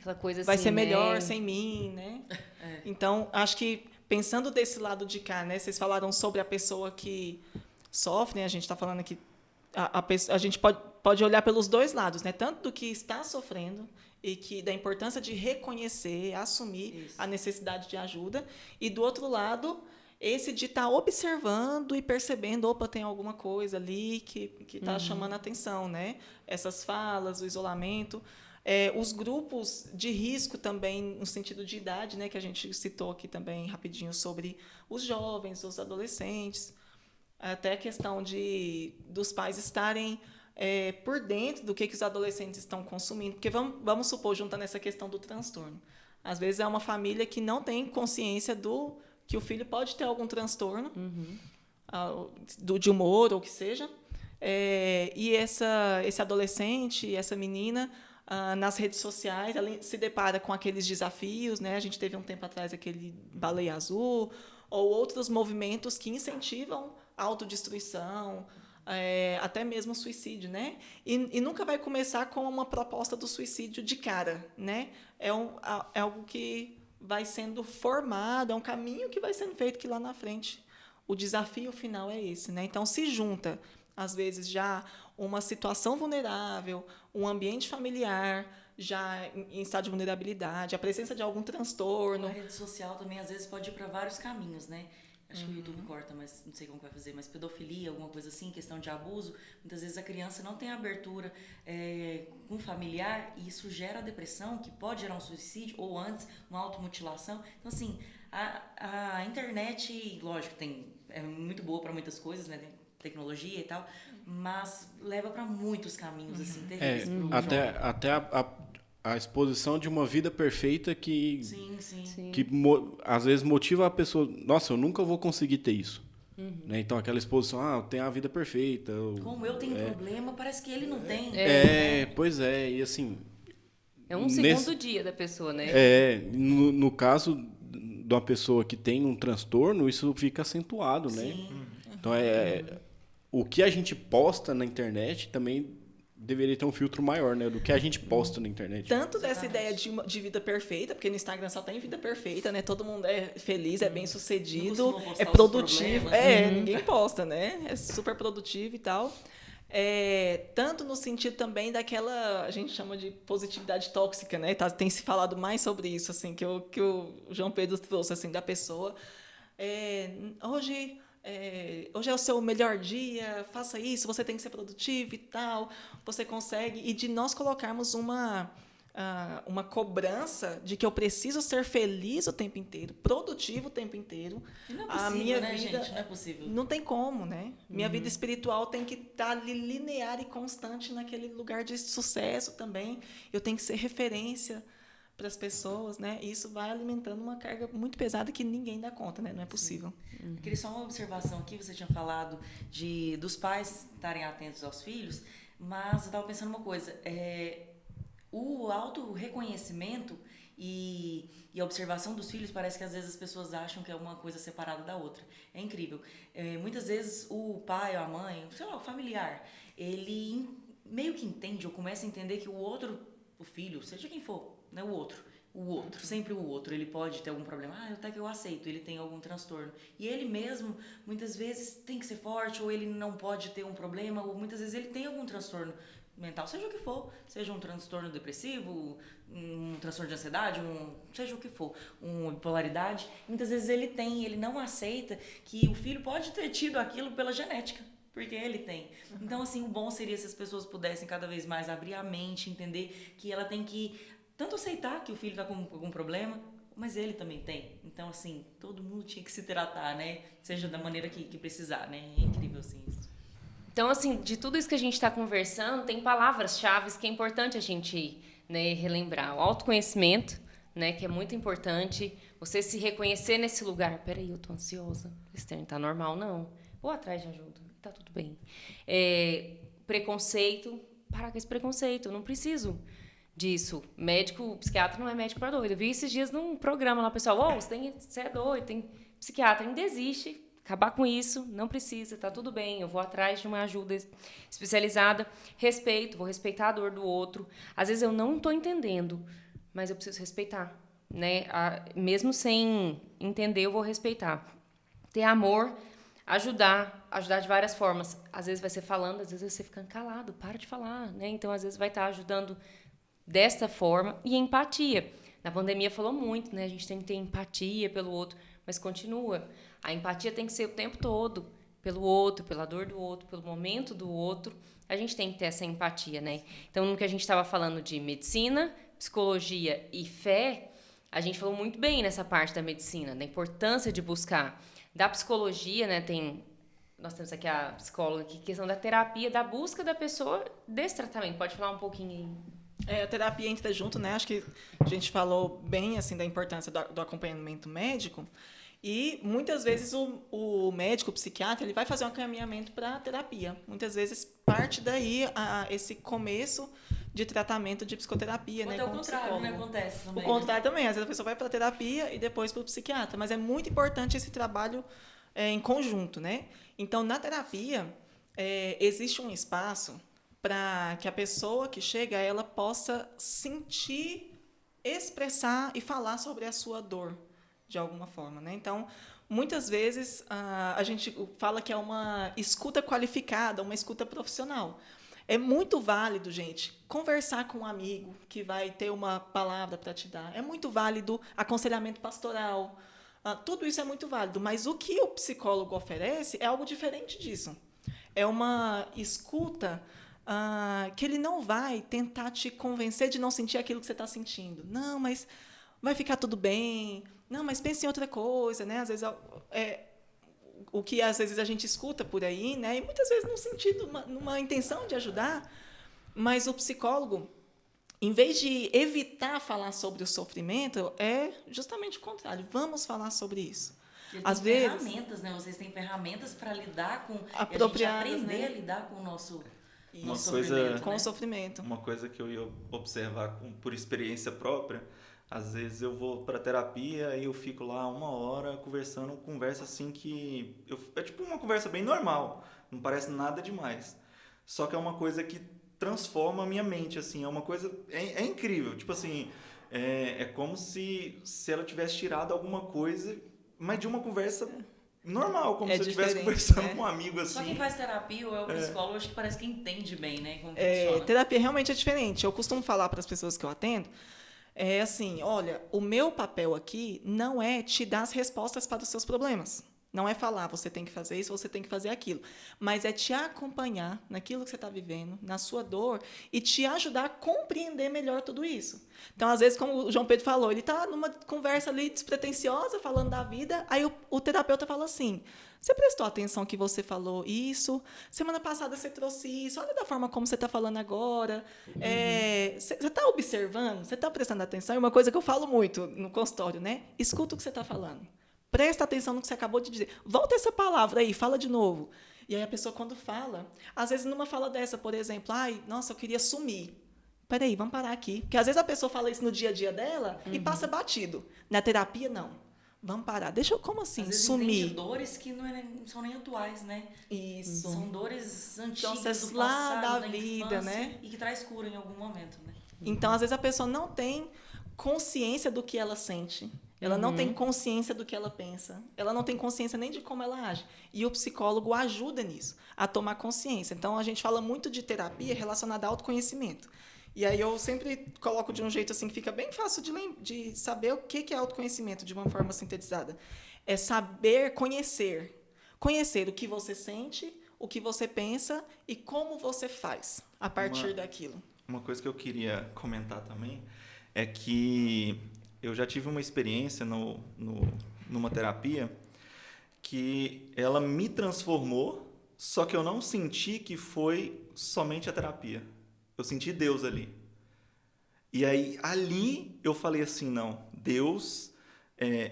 Aquela coisa assim, Vai ser melhor né? sem mim, né? Então, acho que pensando desse lado de cá, né? Vocês falaram sobre a pessoa que sofre, né? A gente está falando aqui, a gente pode olhar pelos dois lados, né? Tanto do que está sofrendo e que da importância de reconhecer, assumir Isso. a necessidade de ajuda, e do outro lado, esse de estar observando e percebendo, opa, tem alguma coisa ali que está chamando a atenção, né? Essas falas, o isolamento. Os grupos de risco também, no sentido de idade, né, que a gente citou aqui também rapidinho sobre os jovens, os adolescentes, até a questão dos pais estarem por dentro do que os adolescentes estão consumindo. Porque vamos supor, juntando essa questão do transtorno. Às vezes é uma família que não tem consciência que o filho pode ter algum transtorno, de humor ou o que seja, e esse adolescente, essa menina, nas redes sociais, ela se depara com aqueles desafios, né? A gente teve um tempo atrás aquele Baleia Azul, ou outros movimentos que incentivam a autodestruição, até mesmo o suicídio, né? E nunca vai começar com uma proposta do suicídio de cara, né? É algo que vai sendo formado, é um caminho que vai sendo feito que lá na frente o desafio final é esse, né? Então se junta, às vezes, já uma situação vulnerável, um ambiente familiar já em estado de vulnerabilidade, a presença de algum transtorno. A rede social também, às vezes, pode ir para vários caminhos, né? Acho que o YouTube corta, mas não sei como vai fazer, mas pedofilia, alguma coisa assim, questão de abuso, muitas vezes a criança não tem abertura com o familiar e isso gera depressão, que pode gerar um suicídio ou antes, uma automutilação. Então, assim, a internet, lógico, é muito boa para muitas coisas, né? Tecnologia e tal, mas leva para muitos caminhos, assim, terríveis. Até a exposição de uma vida perfeita que às vezes motiva a pessoa, nossa, eu nunca vou conseguir ter isso. Né? Então aquela exposição, eu tenho a vida perfeita. Como eu tenho problema, parece que ele não tem. Pois é, e assim... É um segundo dia da pessoa, né? No caso de uma pessoa que tem um transtorno, isso fica acentuado, né? Então o que a gente posta na internet também deveria ter um filtro maior, né? Do que a gente posta na internet. Tanto dessa ideia de vida perfeita, porque no Instagram só tem vida perfeita, né? Todo mundo é feliz, é bem sucedido, é produtivo. Ninguém posta, né? É super produtivo e tal. Tanto no sentido também daquela, a gente chama de positividade tóxica, né? Tem se falado mais sobre isso, assim, que o João Pedro trouxe, assim, da pessoa. Hoje é o seu melhor dia, faça isso, você tem que ser produtivo e tal, você consegue. E de nós colocarmos uma cobrança de que eu preciso ser feliz o tempo inteiro, produtivo o tempo inteiro. E não é possível, minha vida, gente? Não é possível. Não tem como, né? Minha vida espiritual tem que estar ali linear e constante naquele lugar de sucesso também. Eu tenho que ser referência para as pessoas, né? E isso vai alimentando uma carga muito pesada que ninguém dá conta, né? Não é possível. Eu queria só uma observação aqui, você tinha falado dos pais estarem atentos aos filhos, mas eu estava pensando uma coisa, o auto-reconhecimento e a observação dos filhos, parece que às vezes as pessoas acham que é uma coisa separada da outra. É incrível. Muitas vezes o pai ou a mãe, sei lá, o familiar, ele meio que entende ou começa a entender que o filho, seja quem for, né, o outro, sempre o outro, ele pode ter algum problema, até que eu aceito, ele tem algum transtorno. E ele mesmo, muitas vezes, tem que ser forte, ou ele não pode ter um problema, ou muitas vezes ele tem algum transtorno mental, seja o que for, seja um transtorno depressivo, um transtorno de ansiedade, seja o que for, uma bipolaridade. Muitas vezes ele não aceita que o filho pode ter tido aquilo pela genética, porque ele tem. Então, assim, o bom seria se as pessoas pudessem cada vez mais abrir a mente, entender que ela tem que tanto aceitar que o filho está com algum problema, mas ele também tem. Então, assim, todo mundo tinha que se tratar, né? Seja da maneira que precisar, né? É incrível, assim, isso. Então, assim, de tudo isso que a gente está conversando, tem palavras-chave que é importante a gente, né, relembrar. O autoconhecimento, né, que é muito importante. Você se reconhecer nesse lugar. Peraí, eu tô ansiosa. Esse trem tá normal, não. Vou atrás de ajuda. Tá tudo bem. Preconceito. Parar com esse preconceito. Eu não preciso disso. Médico, psiquiatra não é médico para doido. Eu vi esses dias num programa lá, pessoal, você é doido, tem psiquiatra, não desiste, acabar com isso, não precisa, tá tudo bem, eu vou atrás de uma ajuda especializada, vou respeitar a dor do outro. Às vezes eu não estou entendendo, mas eu preciso respeitar, né? Mesmo sem entender, eu vou respeitar. Ter amor, ajudar de várias formas. Às vezes vai ser falando, às vezes você ficando calado, para de falar, né? Então, às vezes vai estar ajudando desta forma, e empatia. Na pandemia falou muito, né? A gente tem que ter empatia pelo outro, mas continua. A empatia tem que ser o tempo todo, pelo outro, pela dor do outro, pelo momento do outro. A gente tem que ter essa empatia, né? Então, no que a gente estava falando de medicina, psicologia e fé, a gente falou muito bem nessa parte da medicina, da importância de buscar. Da psicologia, né, nós temos aqui a psicóloga, aqui, questão da terapia, da busca da pessoa desse tratamento. Pode falar um pouquinho aí? A terapia entra junto, né? Acho que a gente falou bem assim da importância do acompanhamento médico. E muitas vezes o médico, o psiquiatra, ele vai fazer um encaminhamento para a terapia. Muitas vezes parte daí esse começo de tratamento de psicoterapia, né? Até o contrário, né? Acontece também. O contrário também. Às vezes a pessoa vai para a terapia e depois para o psiquiatra. Mas é muito importante esse trabalho em conjunto, né? Então, na terapia, existe um espaço para que a pessoa que chega, ela possa sentir, expressar e falar sobre a sua dor, de alguma forma, né? Então, muitas vezes, a gente fala que é uma escuta qualificada, uma escuta profissional. É muito válido, gente, conversar com um amigo que vai ter uma palavra para te dar. É muito válido aconselhamento pastoral. Tudo isso é muito válido, mas o que o psicólogo oferece é algo diferente disso. É uma escuta que ele não vai tentar te convencer de não sentir aquilo que você está sentindo. Não, mas vai ficar tudo bem. Não, mas pense em outra coisa, né? Às vezes o que às vezes a gente escuta por aí, né? E muitas vezes num sentido, numa intenção de ajudar, mas o psicólogo, em vez de evitar falar sobre o sofrimento, é justamente o contrário. Vamos falar sobre isso. Às vezes ferramentas, né? Vocês têm ferramentas para lidar com apropriadas, a gente aprender, né? A lidar com o nosso sofrimento, com o sofrimento. Uma coisa que eu ia observar por experiência própria, às vezes eu vou para terapia e eu fico lá 1 hora conversando, conversa assim que é tipo uma conversa bem normal, não parece nada demais. Só que é uma coisa que transforma a minha mente, assim, é uma coisa é incrível, tipo assim, é como se ela tivesse tirado alguma coisa, mas de uma conversa normal, como se eu estivesse conversando com um amigo assim. Só quem faz terapia ou é o psicólogo, acho que parece que entende bem, né, como funciona. Terapia realmente é diferente. Eu costumo falar para as pessoas que eu atendo, assim, olha, o meu papel aqui não é te dar as respostas para os seus problemas. Não é falar, você tem que fazer isso, você tem que fazer aquilo. Mas é te acompanhar naquilo que você está vivendo, na sua dor, e te ajudar a compreender melhor tudo isso. Então, às vezes, como o João Pedro falou, ele está numa conversa ali despretensiosa, falando da vida, aí o terapeuta fala assim, você prestou atenção que você falou isso? Semana passada você trouxe isso, olha da forma como você está falando agora. Você está observando? Você está prestando atenção? E uma coisa que eu falo muito no consultório, né? Escuta o que você está falando. Presta atenção no que você acabou de dizer. Volta essa palavra aí, fala de novo. E aí a pessoa, quando fala, às vezes numa fala dessa, por exemplo, nossa, eu queria sumir. Peraí, vamos parar aqui. Porque às vezes a pessoa fala isso no dia a dia dela e passa batido. Na terapia, não. Vamos parar. Deixa eu, como assim, às vezes sumir? Entende dores que não são nem atuais, né? Isso. São dores antigas Então, do lá passado, da infância, vida, né? E que traz cura em algum momento, né? Então, às vezes a pessoa não tem consciência do que ela sente. Ela não tem consciência do que ela pensa. Ela não tem consciência nem de como ela age. E o psicólogo ajuda nisso, a tomar consciência. Então, a gente fala muito de terapia relacionada ao autoconhecimento. E aí eu sempre coloco de um jeito assim que fica bem fácil de saber o que é autoconhecimento de uma forma sintetizada. É saber conhecer. Conhecer o que você sente, o que você pensa e como você faz a partir daquilo. Uma coisa que eu queria comentar também é que eu já tive uma experiência numa terapia que ela me transformou, só que eu não senti que foi somente a terapia. Eu senti Deus ali. E aí, ali, eu falei assim, não, Deus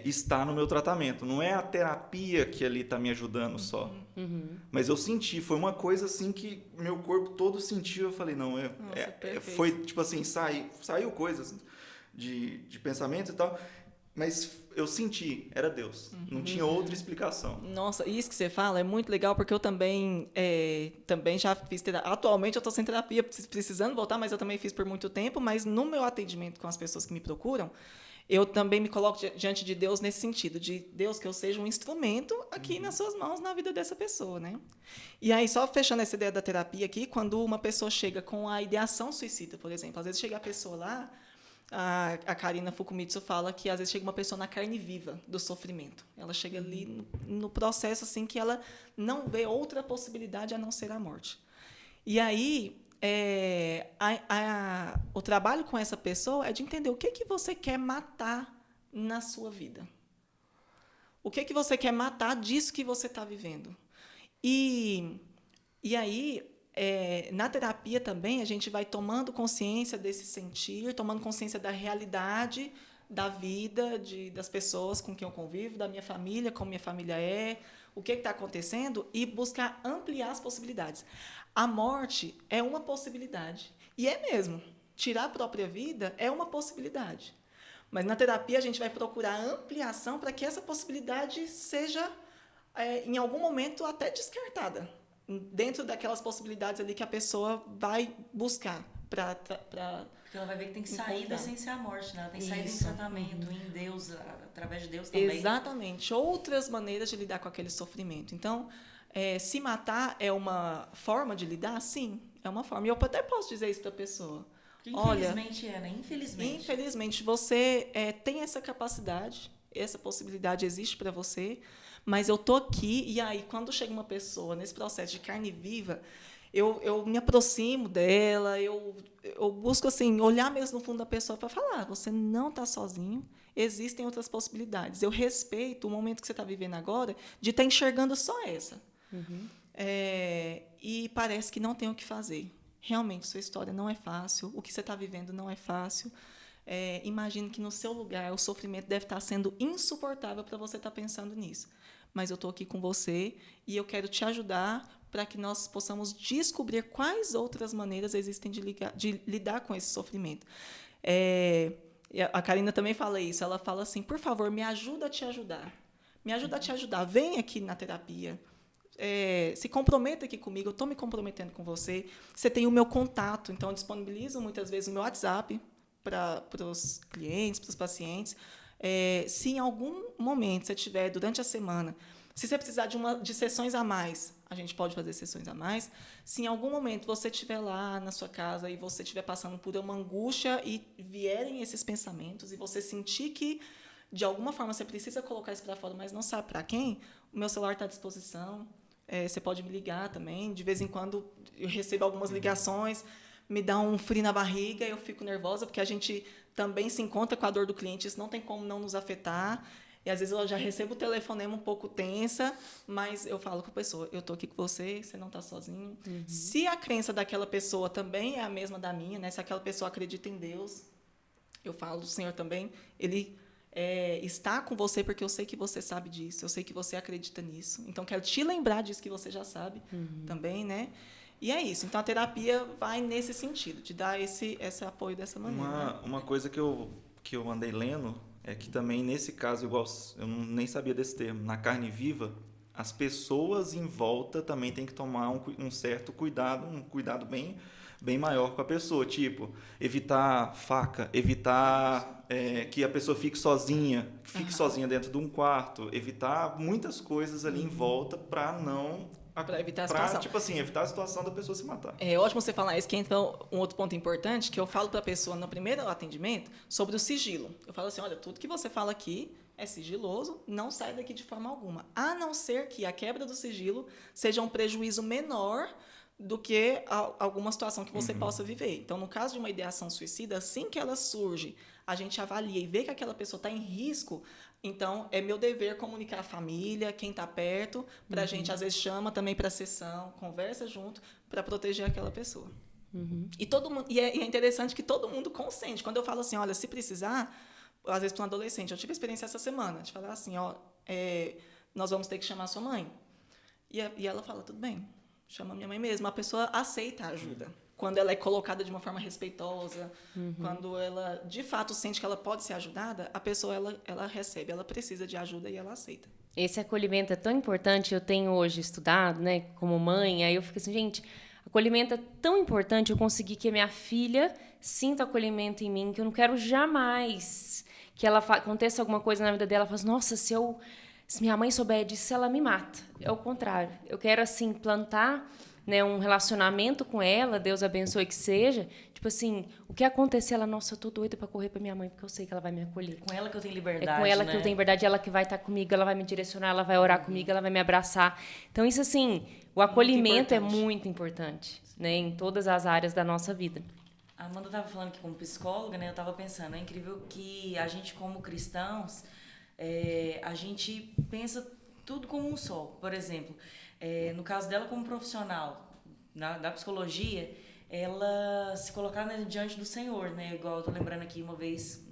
está no meu tratamento. Não é a terapia que ali está me ajudando só. Mas eu senti, foi uma coisa assim que meu corpo todo sentiu. Eu falei, não, foi tipo assim, saiu coisas de pensamento e tal, mas eu senti, era Deus. Não tinha outra explicação. Nossa, isso que você fala é muito legal, porque eu também já fiz terapia. Atualmente eu estou sem terapia, precisando voltar, mas eu também fiz por muito tempo. Mas no meu atendimento com as pessoas que me procuram, eu também me coloco diante de Deus nesse sentido, de Deus, que eu seja um instrumento aqui nas suas mãos, na vida dessa pessoa, né? E aí, só fechando essa ideia da terapia aqui, quando uma pessoa chega com a ideação suicida, por exemplo, às vezes chega a pessoa lá, A Karina Fukumitsu fala que às vezes chega uma pessoa na carne viva do sofrimento. Ela chega ali no processo assim que ela não vê outra possibilidade a não ser a morte. E aí, o trabalho com essa pessoa é de entender o que você quer matar na sua vida. O que você quer matar disso que você está vivendo. E aí, na terapia também, a gente vai tomando consciência desse sentir, tomando consciência da realidade da vida, das pessoas com quem eu convivo, da minha família, como minha família é, o que está acontecendo, e buscar ampliar as possibilidades. A morte é uma possibilidade. E é mesmo. Tirar a própria vida é uma possibilidade. Mas na terapia a gente vai procurar ampliação para que essa possibilidade seja, em algum momento, até descartada. Dentro daquelas possibilidades ali que a pessoa vai buscar para porque ela vai ver que tem que sair encontrar. sem ser a morte, né? Ela tem que sair em Isso. tratamento, em Deus, através de Deus também. Exatamente. Outras maneiras de lidar com aquele sofrimento. Então, se matar é uma forma de lidar? Sim, é uma forma. E eu até posso dizer isso para a pessoa. Porque infelizmente né? Infelizmente. Infelizmente, você tem essa capacidade, essa possibilidade existe para você, mas eu tô aqui, e aí, quando chega uma pessoa nesse processo de carne viva, eu me aproximo dela, eu busco assim, olhar mesmo no fundo da pessoa para falar, você não está sozinho, existem outras possibilidades. Eu respeito o momento que você está vivendo agora de estar enxergando só essa. Uhum. E parece que não tem o que fazer. Realmente, sua história não é fácil, o que você está vivendo não é fácil. Imagine que no seu lugar o sofrimento deve estar sendo insuportável para você estar pensando nisso. Mas eu estou aqui com você e eu quero te ajudar para que nós possamos descobrir quais outras maneiras existem de lidar com esse sofrimento. A Karina também fala isso. Ela fala assim, por favor, me ajuda a te ajudar. Me ajuda a te ajudar. Vem aqui na terapia. Se comprometa aqui comigo. Eu estou me comprometendo com você. Você tem o meu contato. Então, eu disponibilizo muitas vezes o meu WhatsApp para os clientes, para os pacientes. Se em algum momento você tiver, durante a semana, se você precisar de sessões a mais, a gente pode fazer sessões a mais. Se em algum momento você estiver lá na sua casa e você estiver passando por uma angústia e vierem esses pensamentos e você sentir que, de alguma forma, você precisa colocar isso para fora, mas não sabe para quem, o meu celular está à disposição. Você pode me ligar também. De vez em quando eu recebo algumas ligações, me dá um frio na barriga, eu fico nervosa, porque a gente também se encontra com a dor do cliente, isso não tem como não nos afetar. E, às vezes, eu já recebo o telefonema um pouco tensa, mas eu falo com a pessoa, eu estou aqui com você, você não está sozinho. Uhum. Se a crença daquela pessoa também é a mesma da minha, né? Se aquela pessoa acredita em Deus, eu falo, o Senhor também, Ele está com você porque eu sei que você sabe disso, eu sei que você acredita nisso. Então, quero te lembrar disso que você já sabe também, né? E é isso. Então, a terapia vai nesse sentido, de dar esse apoio dessa maneira. Uma coisa que eu andei lendo é que também, nesse caso, igual eu nem sabia desse termo, na carne viva, as pessoas em volta também têm que tomar um certo cuidado, um cuidado bem maior com a pessoa. Tipo, evitar faca, evitar que a pessoa fique sozinha dentro de um quarto, evitar muitas coisas ali em volta para não... Para evitar a situação. Tipo assim, evitar a situação da pessoa se matar. É ótimo você falar isso, que entra um outro ponto importante, que eu falo para a pessoa no primeiro atendimento sobre o sigilo. Eu falo assim, olha, tudo que você fala aqui é sigiloso, não sai daqui de forma alguma. A não ser que a quebra do sigilo seja um prejuízo menor do que alguma situação que você possa viver. Então, no caso de uma ideação suicida, assim que ela surge, a gente avalia e vê que aquela pessoa está em risco. Então, é meu dever comunicar a família, quem está perto, para a gente, às vezes, chama também para a sessão, conversa junto, para proteger aquela pessoa. E todo mundo, e é interessante que todo mundo consente. Quando eu falo assim, olha, se precisar, às vezes para um adolescente, eu tive experiência essa semana, de falar assim, nós vamos ter que chamar a sua mãe. E ela fala, tudo bem, chama a minha mãe mesmo. A pessoa aceita a ajuda. Quando ela é colocada de uma forma respeitosa, quando ela, de fato, sente que ela pode ser ajudada, a pessoa, ela recebe, ela precisa de ajuda e ela aceita. Esse acolhimento é tão importante, eu tenho hoje estudado, né, como mãe, aí eu fico assim, gente, acolhimento é tão importante, eu consegui que a minha filha sinta acolhimento em mim, que eu não quero jamais que ela aconteça alguma coisa na vida dela, ela fala assim, nossa, se eu Se minha mãe souber disso, ela me mata. É o contrário. Eu quero, assim, plantar, né, um relacionamento com ela, Deus abençoe que seja. Tipo assim, o que acontecer, ela, nossa, eu tô doida pra correr pra minha mãe, porque eu sei que ela vai me acolher. Com ela que eu tenho É liberdade, com ela né? que eu tenho verdade, ela que vai estar comigo, ela vai me direcionar, ela vai orar comigo, ela vai me abraçar. Então, isso, assim, o acolhimento é muito importante, né, em todas as áreas da nossa vida. A Amanda estava falando que como psicóloga, né? Eu estava pensando, é incrível que a gente como cristãos, a gente pensa tudo como um só. Por exemplo, no caso dela como profissional da psicologia, ela se colocar, né, diante do Senhor, né? Igual eu tô lembrando aqui uma vez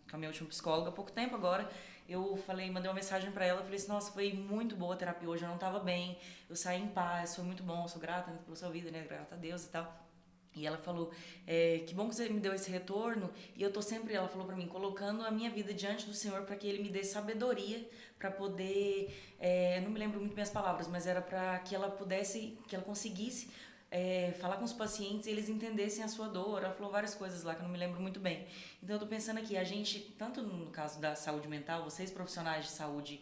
com a minha última psicóloga, há pouco tempo agora, eu mandei uma mensagem para ela, falei assim, nossa, foi muito boa a terapia hoje, eu não estava bem, eu saí em paz, foi muito bom, eu sou grata, né, pela sua vida, né? Grata a Deus e tal. E ela falou, que bom que você me deu esse retorno, e eu tô sempre, ela falou pra mim, colocando a minha vida diante do Senhor para que Ele me dê sabedoria para poder, não me lembro muito bem as palavras, mas era para que ela conseguisse falar com os pacientes e eles entendessem a sua dor. Ela falou várias coisas lá que eu não me lembro muito bem. Então eu tô pensando aqui, a gente, tanto no caso da saúde mental, vocês profissionais de saúde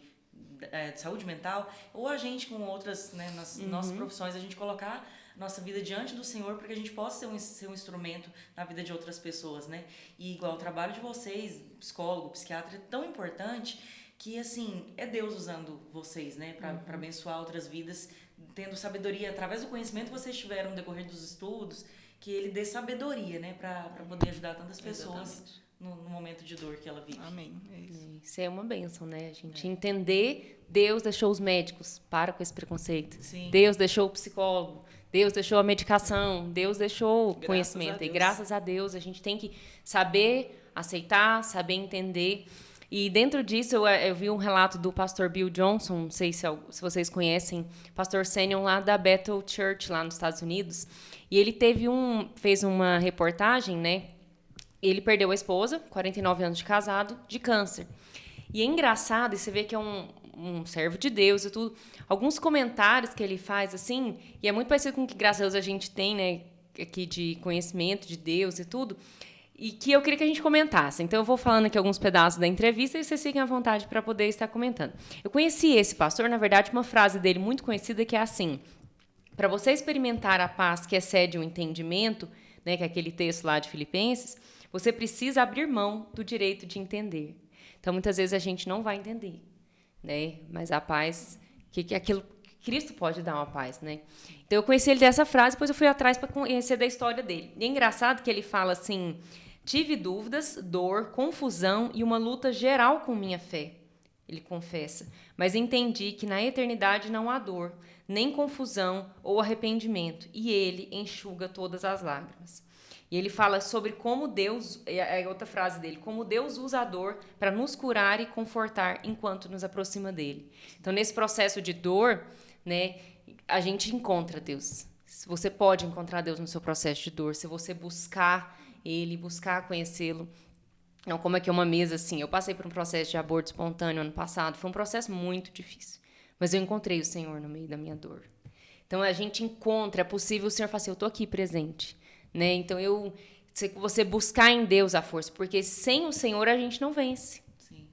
mental, ou a gente com outras, né, nossas profissões, a gente colocar nossa vida diante do Senhor para que a gente possa ser um instrumento na vida de outras pessoas, né? E igual o trabalho de vocês, psicólogo, psiquiatra, é tão importante que, assim, é Deus usando vocês, né? Para abençoar outras vidas, tendo sabedoria, através do conhecimento que vocês tiveram no decorrer dos estudos, que Ele dê sabedoria, né? Para poder ajudar tantas pessoas no momento de dor que ela vive. Amém. É isso. Isso é uma bênção, né? A gente entender, Deus deixou os médicos, para com esse preconceito. Sim. Deus deixou o psicólogo, Deus deixou a medicação, Deus deixou o Graças conhecimento. a Deus. E graças a Deus a gente tem que saber aceitar, saber entender. E dentro disso eu vi um relato do pastor Bill Johnson, não sei se vocês conhecem, pastor sênior lá da Bethel Church, lá nos Estados Unidos. E ele fez uma reportagem, né? Ele perdeu a esposa, 49 anos de casado, de câncer. E é engraçado, e você vê que é um servo de Deus e tudo. Alguns comentários que ele faz, assim, e é muito parecido com o que, graças a Deus, a gente tem, né, aqui de conhecimento de Deus e tudo, e que eu queria que a gente comentasse. Então, eu vou falando aqui alguns pedaços da entrevista e vocês fiquem à vontade para poder estar comentando. Eu conheci esse pastor, na verdade, uma frase dele muito conhecida que é assim: para você experimentar a paz que excede o entendimento, né, que é aquele texto lá de Filipenses, você precisa abrir mão do direito de entender. Então, muitas vezes a gente não vai entender, né? Mas a paz, que aquilo Cristo pode dar uma paz, né? Então, eu conheci ele dessa frase, depois eu fui atrás para conhecer da história dele. E é engraçado que ele fala assim: tive dúvidas, dor, confusão e uma luta geral com minha fé. Ele confessa. Mas entendi que na eternidade não há dor, nem confusão ou arrependimento. E ele enxuga todas as lágrimas. E ele fala sobre como Deus, é outra frase dele, como Deus usa a dor para nos curar e confortar enquanto nos aproxima dele. Então, nesse processo de dor, né, a gente encontra Deus. Você pode encontrar Deus no seu processo de dor, se você buscar Ele, buscar conhecê-lo. Então, como é que é uma mesa assim? Eu passei por um processo de aborto espontâneo ano passado, foi um processo muito difícil. Mas eu encontrei o Senhor no meio da minha dor. Então, a gente encontra, é possível o Senhor falar assim: eu estou aqui presente. Né? Então, você buscar em Deus a força, porque sem o Senhor a gente não vence. Sim.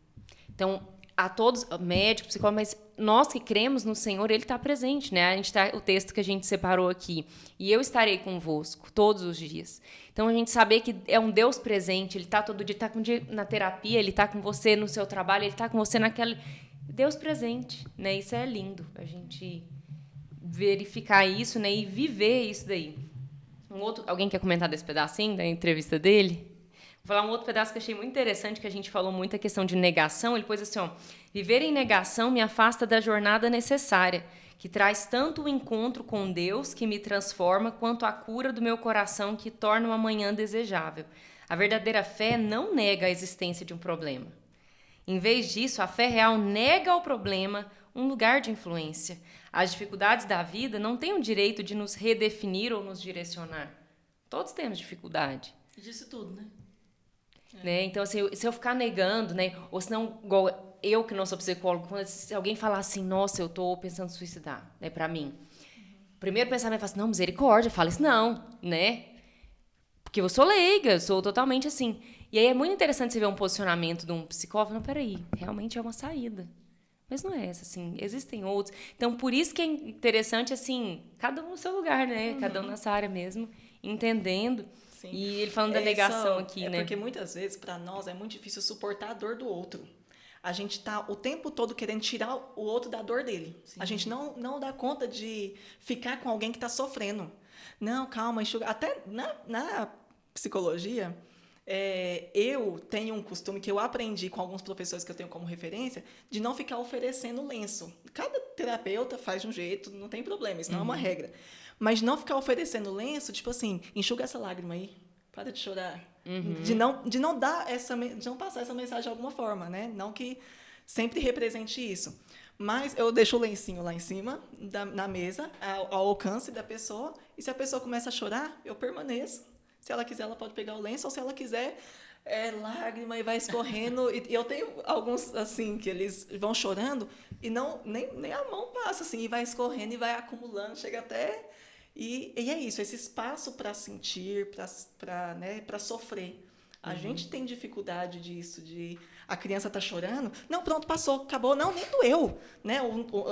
Então, a todos, médicos, psicólogos, mas nós que cremos no Senhor, Ele está presente, né? O texto que a gente separou aqui: e eu estarei convosco todos os dias. Então, a gente saber que é um Deus presente, Ele está todo dia, está com dia na terapia, Ele está com você no seu trabalho, Ele está com você naquela... Deus presente, né? Isso é lindo, a gente verificar isso, né? E viver isso daí. Alguém quer comentar desse pedacinho da entrevista dele? Vou falar um outro pedaço que eu achei muito interessante, que a gente falou muito, a questão de negação. Ele pôs assim, ó: viver em negação me afasta da jornada necessária, que traz tanto o encontro com Deus, que me transforma, quanto a cura do meu coração, que torna uma manhã desejável. A verdadeira fé não nega a existência de um problema. Em vez disso, a fé real nega ao problema um lugar de influência. As dificuldades da vida não têm o direito de nos redefinir ou nos direcionar. Todos temos dificuldade. E disse tudo, né? Né? Então, assim, se eu ficar negando, né? Ou se não, igual eu que não sou psicólogo, se alguém falar assim: nossa, eu estou pensando em suicidar, né, para mim. O primeiro pensamento é assim: não, misericórdia, fala isso não, né? Porque eu sou leiga, eu sou totalmente assim. E aí é muito interessante você ver um posicionamento de um psicólogo. Não, peraí, realmente é uma saída. Mas não é essa, assim. Existem outros. Então, por isso que é interessante, assim, cada um no seu lugar, né? Cada um nessa área mesmo, entendendo. Sim. E ele falando da negação aqui, é né? Porque muitas vezes, para nós, é muito difícil suportar a dor do outro. A gente tá o tempo todo querendo tirar o outro da dor dele. Sim. A gente não dá conta de ficar com alguém que está sofrendo. Não, calma, enxuga. Até na psicologia, eu tenho um costume que eu aprendi com alguns professores que eu tenho como referência, de não ficar oferecendo lenço. Cada terapeuta faz de um jeito, não tem problema, isso não é uma regra. Mas não ficar oferecendo lenço, tipo assim, enxuga essa lágrima aí, para de chorar. De não dar de não passar essa mensagem de alguma forma, né? Não que sempre represente isso. Mas eu deixo o lencinho lá em cima, na mesa, ao alcance da pessoa, e se a pessoa começa a chorar, eu permaneço. Se ela quiser, ela pode pegar o lenço, ou se ela quiser, lágrima e vai escorrendo. E eu tenho alguns, assim, que eles vão chorando e nem a mão passa, assim, e vai escorrendo e vai acumulando, chega até... E é isso, esse espaço para sentir, para sofrer. A gente tem dificuldade disso, a criança tá chorando, não, pronto, passou, acabou, não, nem doeu, né?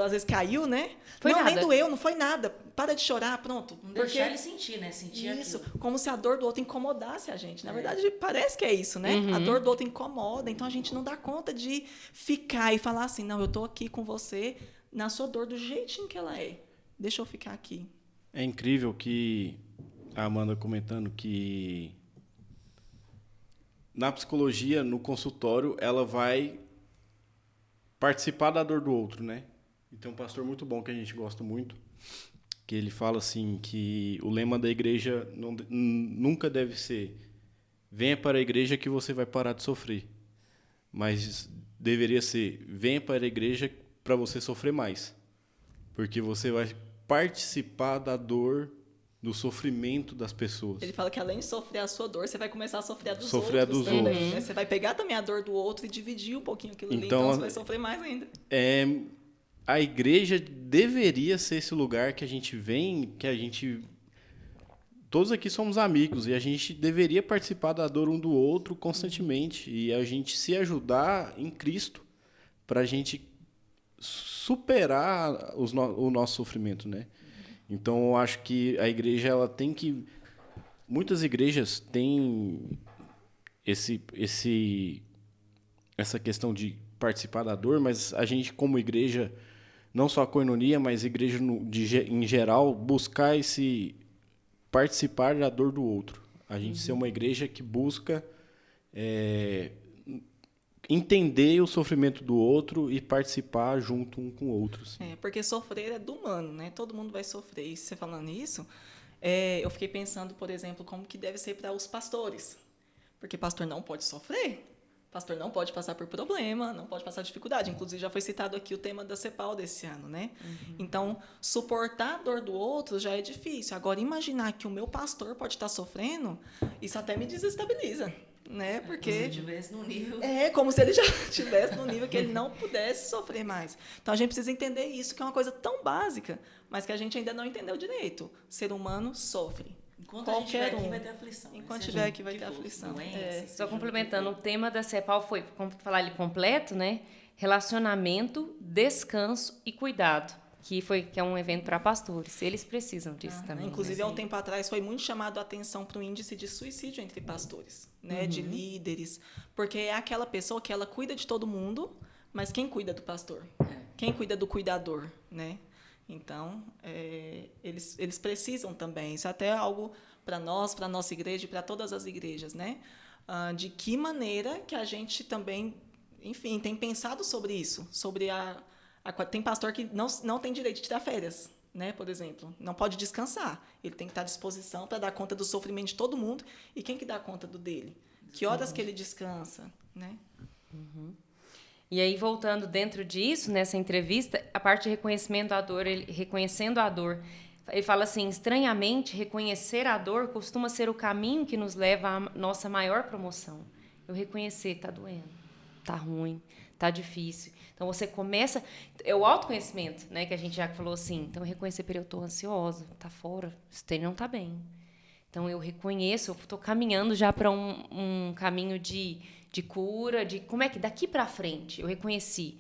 Às vezes caiu, né? Foi não, nada. nem doeu, não foi nada, para de chorar, pronto. Não deixar ele sentir, né? Sentir Isso, aquilo. como se a dor do outro incomodasse a gente. Na verdade, parece que é isso, né? A dor do outro incomoda, então a gente não dá conta de ficar e falar assim, não, eu tô aqui com você na sua dor do jeitinho que ela é. Deixa eu ficar aqui. É incrível que a Amanda comentando que na psicologia, no consultório, ela vai participar da dor do outro, né? E tem um pastor muito bom que a gente gosta muito, que ele fala assim que o lema da igreja nunca deve ser venha para a igreja que você vai parar de sofrer, mas deveria ser venha para a igreja para você sofrer mais, porque você vai participar da dor, do sofrimento das pessoas. Ele fala que além de sofrer a sua dor, você vai começar a sofrer a dos Sofrer a outros dos também, outros. né? Você vai pegar também a dor do outro e dividir um pouquinho aquilo ali, Então, então você vai sofrer mais ainda. A igreja deveria ser esse lugar que a gente vem, todos aqui somos amigos e a gente deveria participar da dor um do outro constantemente e a gente se ajudar em Cristo para a gente superar o nosso sofrimento, né? Então, eu acho que a igreja ela tem que... Muitas igrejas têm essa questão de participar da dor, mas a gente, como igreja, não só a Koinonia, mas igreja em geral, buscar participar da dor do outro. A gente ser uma igreja que busca entender o sofrimento do outro e participar junto um com o outro. Assim. Porque sofrer é do humano, né? Todo mundo vai sofrer. E você falando isso, eu fiquei pensando, por exemplo, como que deve ser para os pastores. Porque pastor não pode sofrer. Pastor não pode passar por problema, não pode passar dificuldade. Inclusive, já foi citado aqui o tema da CEPAL desse ano, né? Então, suportar a dor do outro já é difícil. Agora, imaginar que o meu pastor pode estar sofrendo, isso até me desestabiliza. Né? Porque se ele estivesse no nível... como se ele já estivesse no nível que ele não pudesse sofrer mais. Então, a gente precisa entender isso, que é uma coisa tão básica, mas que a gente ainda não entendeu direito. O ser humano sofre. Enquanto a gente estiver aqui, vai ter aflição. Enquanto Seja estiver aqui, vai que ter for, aflição. doença, Só seja complementando, o o tema da CEPAL foi, como falar ali completo, né? Relacionamento, descanso e cuidado, que é um evento para pastores. Eles precisam disso também. Inclusive, né? há um tempo atrás, foi muito chamado a atenção para o índice de suicídio entre pastores, né? De líderes, porque é aquela pessoa que ela cuida de todo mundo, mas quem cuida do pastor? Quem cuida do cuidador, né? Então, eles precisam também. Isso até é algo para nós, para a nossa igreja e para todas as igrejas, né? De que maneira que a gente também, enfim, tem pensado sobre isso, sobre tem pastor que não tem direito de tirar férias, né? Por exemplo, não pode descansar. Ele tem que estar à disposição para dar conta do sofrimento de todo mundo. E quem que dá conta do dele? Que horas que ele descansa, né? E aí, voltando dentro disso, nessa entrevista, a parte de reconhecimento da dor, reconhecendo a dor, ele fala assim, estranhamente, reconhecer a dor costuma ser o caminho que nos leva à nossa maior promoção. Eu reconhecer, tá doendo, tá ruim, tá difícil. Então, você começa... É o autoconhecimento, né? Que a gente já falou assim. Então, reconhecer, eu estou ansiosa, tá fora, esse treino não tá bem. Então, eu reconheço, eu estou caminhando já para um caminho de cura, de como é que daqui para frente eu reconheci.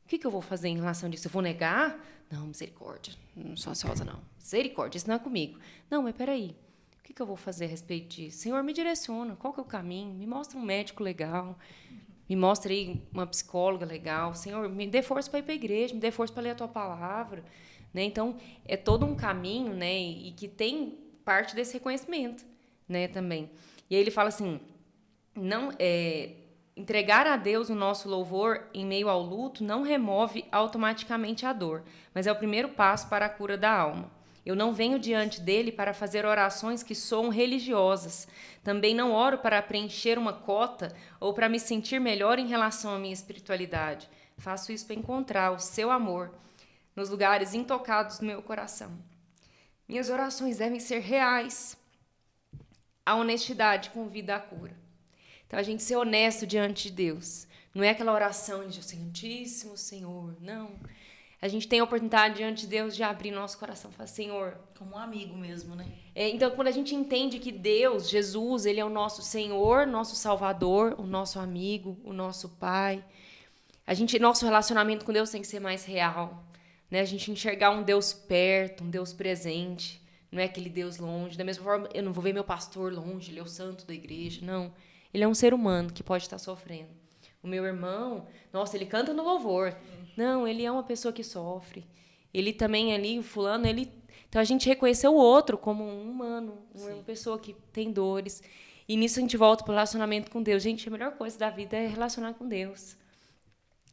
O que eu vou fazer em relação disso? Eu vou negar? Não, misericórdia. Não sou ansiosa, não. Misericórdia, isso não é comigo. Não, mas peraí. O que eu vou fazer a respeito disso? Senhor, me direciona. Qual que é o caminho? Me mostra um médico legal. Me mostra aí uma psicóloga legal. Senhor, me dê força para ir para a igreja. Me dê força para ler a tua palavra. Né? Então, é todo um caminho, né? E que tem parte desse reconhecimento, né? Também. E aí ele fala assim, entregar a Deus o nosso louvor em meio ao luto não remove automaticamente a dor, mas é o primeiro passo para a cura da alma. Eu não venho diante dele para fazer orações que soam religiosas. Também não oro para preencher uma cota ou para me sentir melhor em relação à minha espiritualidade. Faço isso para encontrar o seu amor nos lugares intocados do meu coração. Minhas orações devem ser reais. A honestidade convida à cura. Então, a gente ser honesto diante de Deus. Não é aquela oração de Santíssimo Senhor, não. A gente tem a oportunidade diante de Deus de abrir nosso coração e falar, Senhor... Como um amigo mesmo, né? Então, quando a gente entende que Deus, Jesus, Ele é o nosso Senhor, nosso Salvador, o nosso amigo, o nosso Pai, nosso relacionamento com Deus tem que ser mais real. Né? A gente enxergar um Deus perto, um Deus presente, não é aquele Deus longe. Da mesma forma, eu não vou ver meu pastor longe, ele é o santo da igreja, não. Ele é um ser humano que pode estar sofrendo. O meu irmão, nossa, ele canta no louvor. Não, ele é uma pessoa que sofre. Ele também ali, o fulano, ele... Então, a gente reconhecer o outro como um humano, uma pessoa que tem dores. E nisso a gente volta para o relacionamento com Deus. Gente, a melhor coisa da vida é relacionar com Deus.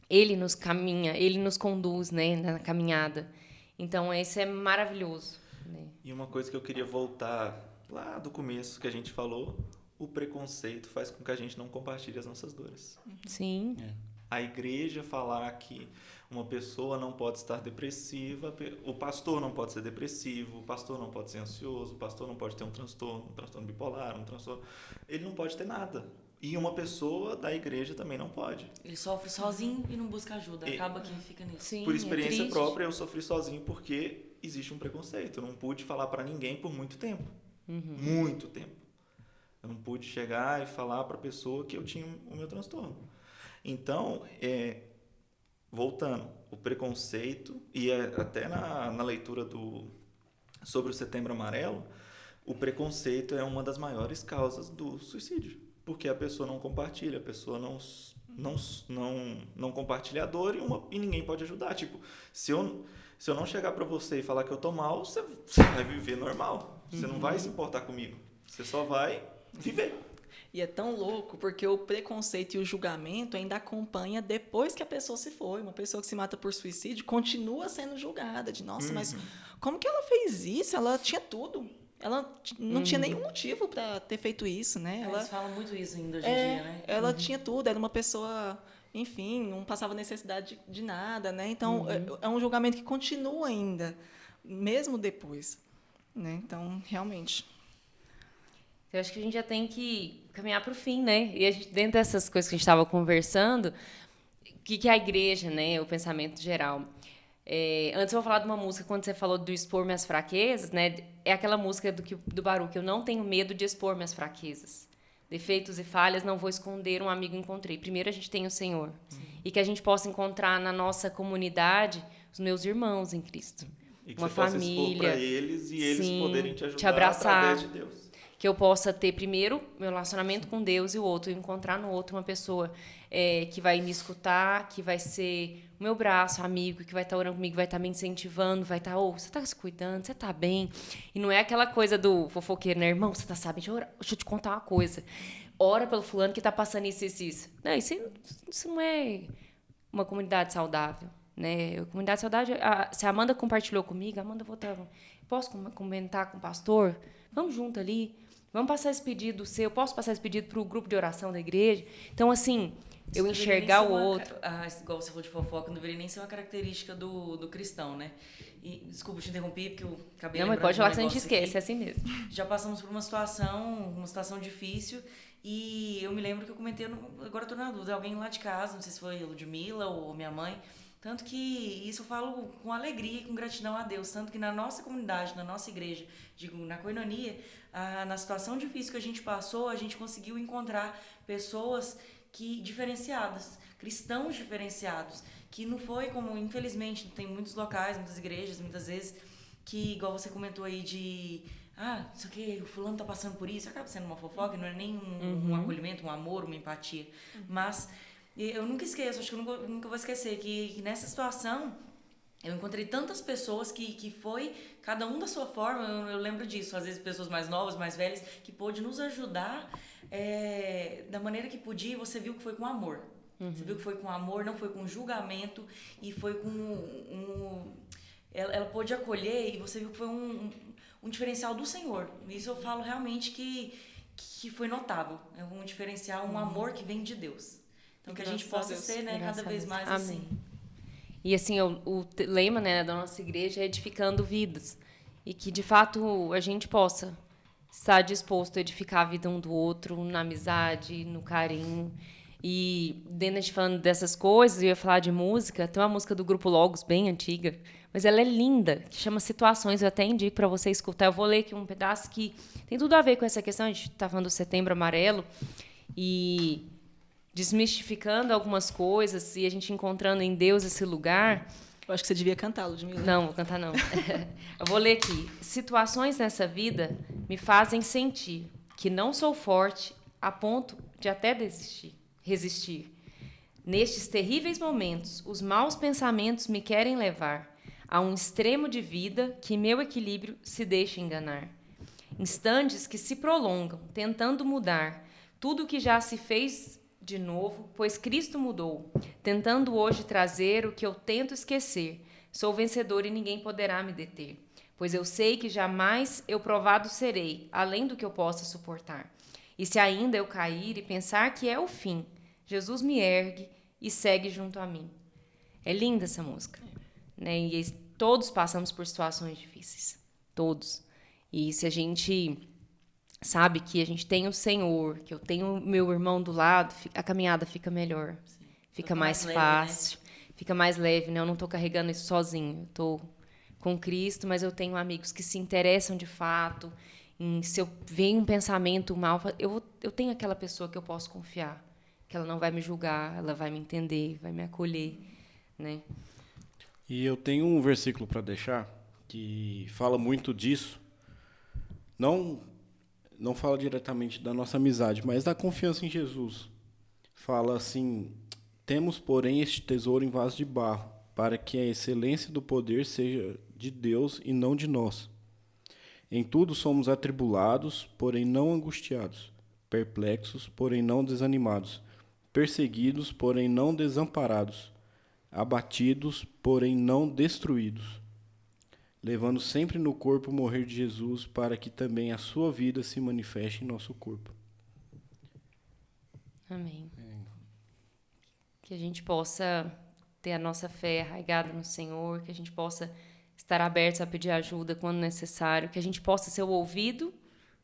Ele nos caminha, ele nos conduz, né, na caminhada. Então, isso é maravilhoso. Né? E uma coisa que eu queria voltar lá do começo que a gente falou, o preconceito faz com que a gente não compartilhe as nossas dores. Sim. A igreja falar que uma pessoa não pode estar depressiva, o pastor não pode ser depressivo, o pastor não pode ser ansioso, o pastor não pode ter um transtorno bipolar, um transtorno... Ele não pode ter nada. E uma pessoa da igreja também não pode. Ele sofre sozinho e não busca ajuda. Acaba que fica nisso. Sim, por experiência triste. própria, eu sofri sozinho porque existe um preconceito. Eu não pude falar para ninguém por muito tempo. Muito tempo. Eu não pude chegar e falar para a pessoa que eu tinha o meu transtorno. Então, voltando, o preconceito, e até na leitura sobre o Setembro Amarelo, o preconceito é uma das maiores causas do suicídio. Porque a pessoa não compartilha, a pessoa não compartilha a dor e ninguém pode ajudar. Tipo, se eu não chegar para você e falar que eu tô mal, você vai viver normal. Você não vai se importar comigo. Você só vai viver. E é tão louco porque o preconceito e o julgamento ainda acompanha depois que a pessoa se foi. Uma pessoa que se mata por suicídio continua sendo julgada. De, nossa, mas como que ela fez isso? Ela tinha tudo. Ela não tinha nenhum motivo para ter feito isso, né? Eles falam muito isso ainda hoje em dia, né? Ela tinha tudo, era uma pessoa, enfim, não passava necessidade de nada, né? Então, é um julgamento que continua ainda, mesmo depois, né? Então, realmente... Eu acho que a gente já tem que caminhar para o fim, né? E a gente, dentro dessas coisas que a gente estava conversando, o que é a igreja, né? O pensamento geral. Antes eu vou falar de uma música, quando você falou do expor minhas fraquezas, né? É aquela música do Baruch, eu não tenho medo de expor minhas fraquezas. Defeitos e falhas, não vou esconder, um amigo encontrei. Primeiro a gente tem o Senhor. E que a gente possa encontrar na nossa comunidade os meus irmãos em Cristo. E que uma você família. possa expor para eles e eles poderem te ajudar abraçar, através de Deus. Que eu possa ter, primeiro, meu relacionamento com Deus e o outro, encontrar no outro uma pessoa que vai me escutar, que vai ser o meu braço, amigo, que vai estar orando comigo, vai estar me incentivando, vai estar, você está se cuidando, você está bem. E não é aquela coisa do fofoqueiro, né? Irmão, você está sabendo, deixa eu te contar uma coisa. Ora pelo fulano que está passando isso. Não, isso não é uma comunidade saudável. Né? A comunidade saudável, se a Amanda compartilhou comigo, Amanda, posso comentar com o pastor? Vamos junto ali. Vamos passar esse pedido seu. Posso passar esse pedido para o grupo de oração da igreja? Então, assim, eu enxergar o outro. Igual você falou de fofoca, não deveria nem ser uma característica do cristão, né? E, desculpa te interromper, porque eu acabei Não, mas pode falar que a gente esquece, é assim mesmo. Já passamos por uma situação difícil, e eu me lembro que eu comentei, agora estou na dúvida, alguém lá de casa, não sei se foi a Ludmila ou minha mãe, tanto que isso eu falo com alegria e com gratidão a Deus, tanto que na nossa comunidade, na nossa igreja, digo, na Koinonia, na situação difícil que a gente passou, a gente conseguiu encontrar pessoas que diferenciadas, cristãos diferenciados, que não foi como, infelizmente, tem muitos locais, muitas igrejas, muitas vezes, que, igual você comentou aí isso aqui, o fulano tá passando por isso, acaba sendo uma fofoca, não é nem um acolhimento, um amor, uma empatia. Mas eu nunca esqueço, acho que eu nunca vou esquecer que nessa situação eu encontrei tantas pessoas que foi, cada um da sua forma, eu lembro disso, às vezes pessoas mais novas, mais velhas, que pôde nos ajudar da maneira que podia, e você viu que foi com amor. Você viu que foi com amor, não foi com julgamento, e foi com ela pôde acolher, e você viu que foi um diferencial do Senhor. Isso eu falo realmente que foi notável. É um diferencial, um amor que vem de Deus. Então, que a gente possa ser, né, cada vez mais Amém. assim. E assim, o lema, né, da nossa igreja é edificando vidas. E que, de fato, a gente possa estar disposto a edificar a vida um do outro, na amizade, no carinho. E, dentro de falando dessas coisas, eu ia falar de música. Tem uma música do Grupo Logos, bem antiga, mas ela é linda, que chama Situações. Eu até indico para você escutar. Eu vou ler aqui um pedaço que tem tudo a ver com essa questão. A gente está falando do Setembro Amarelo e desmistificando algumas coisas e a gente encontrando em Deus esse lugar. Eu acho que você devia cantar, Ludmila. Não, vou cantar não. Eu vou ler aqui. Situações nessa vida me fazem sentir que não sou forte a ponto de até resistir. Nestes terríveis momentos, os maus pensamentos me querem levar a um extremo de vida que meu equilíbrio se deixa enganar. Instantes que se prolongam, tentando mudar tudo o que já se fez de novo, pois Cristo mudou, tentando hoje trazer o que eu tento esquecer. Sou vencedor e ninguém poderá me deter, pois eu sei que jamais eu provado serei, além do que eu possa suportar. E se ainda eu cair e pensar que é o fim, Jesus me ergue e segue junto a mim. É linda essa música, né? E todos passamos por situações difíceis, todos. E se a gente sabe que a gente tem o Senhor, que eu tenho o meu irmão do lado, a caminhada fica melhor, fica mais fácil, fica mais leve, né? Eu não estou carregando isso sozinho, eu estou com Cristo, mas eu tenho amigos que se interessam de fato. Se eu vejo um pensamento mal, eu tenho aquela pessoa que eu posso confiar, que ela não vai me julgar, ela vai me entender, vai me acolher, né? E eu tenho um versículo para deixar que fala muito disso. Não fala diretamente da nossa amizade, mas da confiança em Jesus. Fala assim: temos, porém, este tesouro em vaso de barro, para que a excelência do poder seja de Deus e não de nós. Em tudo somos atribulados, porém não angustiados, perplexos, porém não desanimados, perseguidos, porém não desamparados, abatidos, porém não destruídos, levando sempre no corpo o morrer de Jesus, para que também a sua vida se manifeste em nosso corpo. Amém. Que a gente possa ter a nossa fé arraigada no Senhor, que a gente possa estar abertos a pedir ajuda quando necessário, que a gente possa ser o ouvido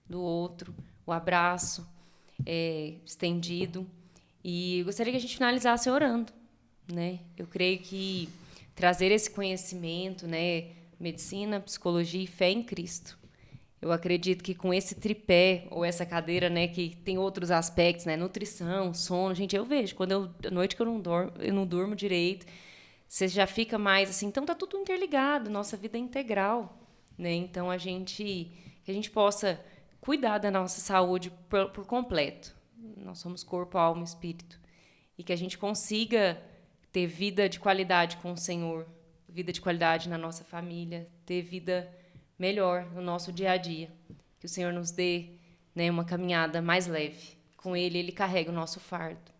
do outro, o abraço estendido. E eu gostaria que a gente finalizasse orando, né? Eu creio que trazer esse conhecimento, né, medicina, psicologia e fé em Cristo. Eu acredito que com esse tripé, ou essa cadeira, né, que tem outros aspectos, né, nutrição, sono, gente, eu vejo, à noite que eu não durmo direito, você já fica mais assim, então tá tudo interligado, nossa vida é integral, né? Então que a gente possa cuidar da nossa saúde por completo. Nós somos corpo, alma e espírito. E que a gente consiga ter vida de qualidade com o Senhor, vida de qualidade na nossa família, ter vida melhor no nosso dia a dia. Que o Senhor nos dê, né, uma caminhada mais leve. Com Ele carrega o nosso fardo.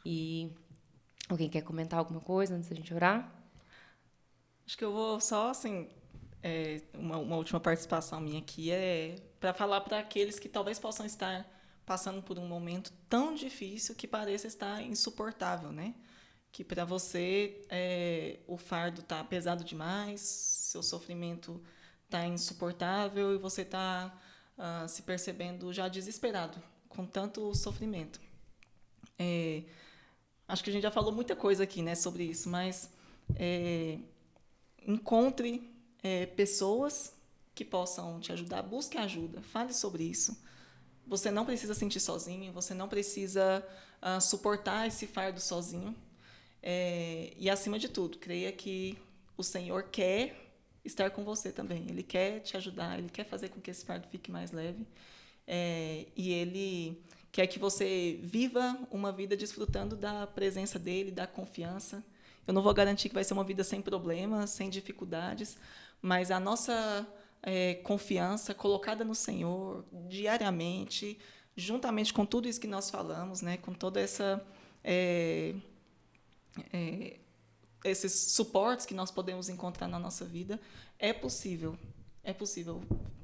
E alguém quer comentar alguma coisa antes da gente orar? Acho que eu vou só, assim, uma última participação minha aqui para falar para aqueles que talvez possam estar passando por um momento tão difícil que pareça estar insuportável, né? Que para você o fardo está pesado demais, seu sofrimento está insuportável e você está se percebendo já desesperado com tanto sofrimento. Acho que a gente já falou muita coisa aqui, né, sobre isso, mas encontre pessoas que possam te ajudar, busque ajuda, fale sobre isso. você não precisa sentir sozinho, você não precisa suportar esse fardo sozinho. E, acima de tudo, creia que o Senhor quer estar com você também. Ele quer te ajudar, Ele quer fazer com que esse fardo fique mais leve. E Ele quer que você viva uma vida desfrutando da presença dEle, da confiança. Eu não vou garantir que vai ser uma vida sem problemas, sem dificuldades, mas a nossa confiança colocada no Senhor diariamente, juntamente com tudo isso que nós falamos, né, com toda esses suportes que nós podemos encontrar na nossa vida, é possível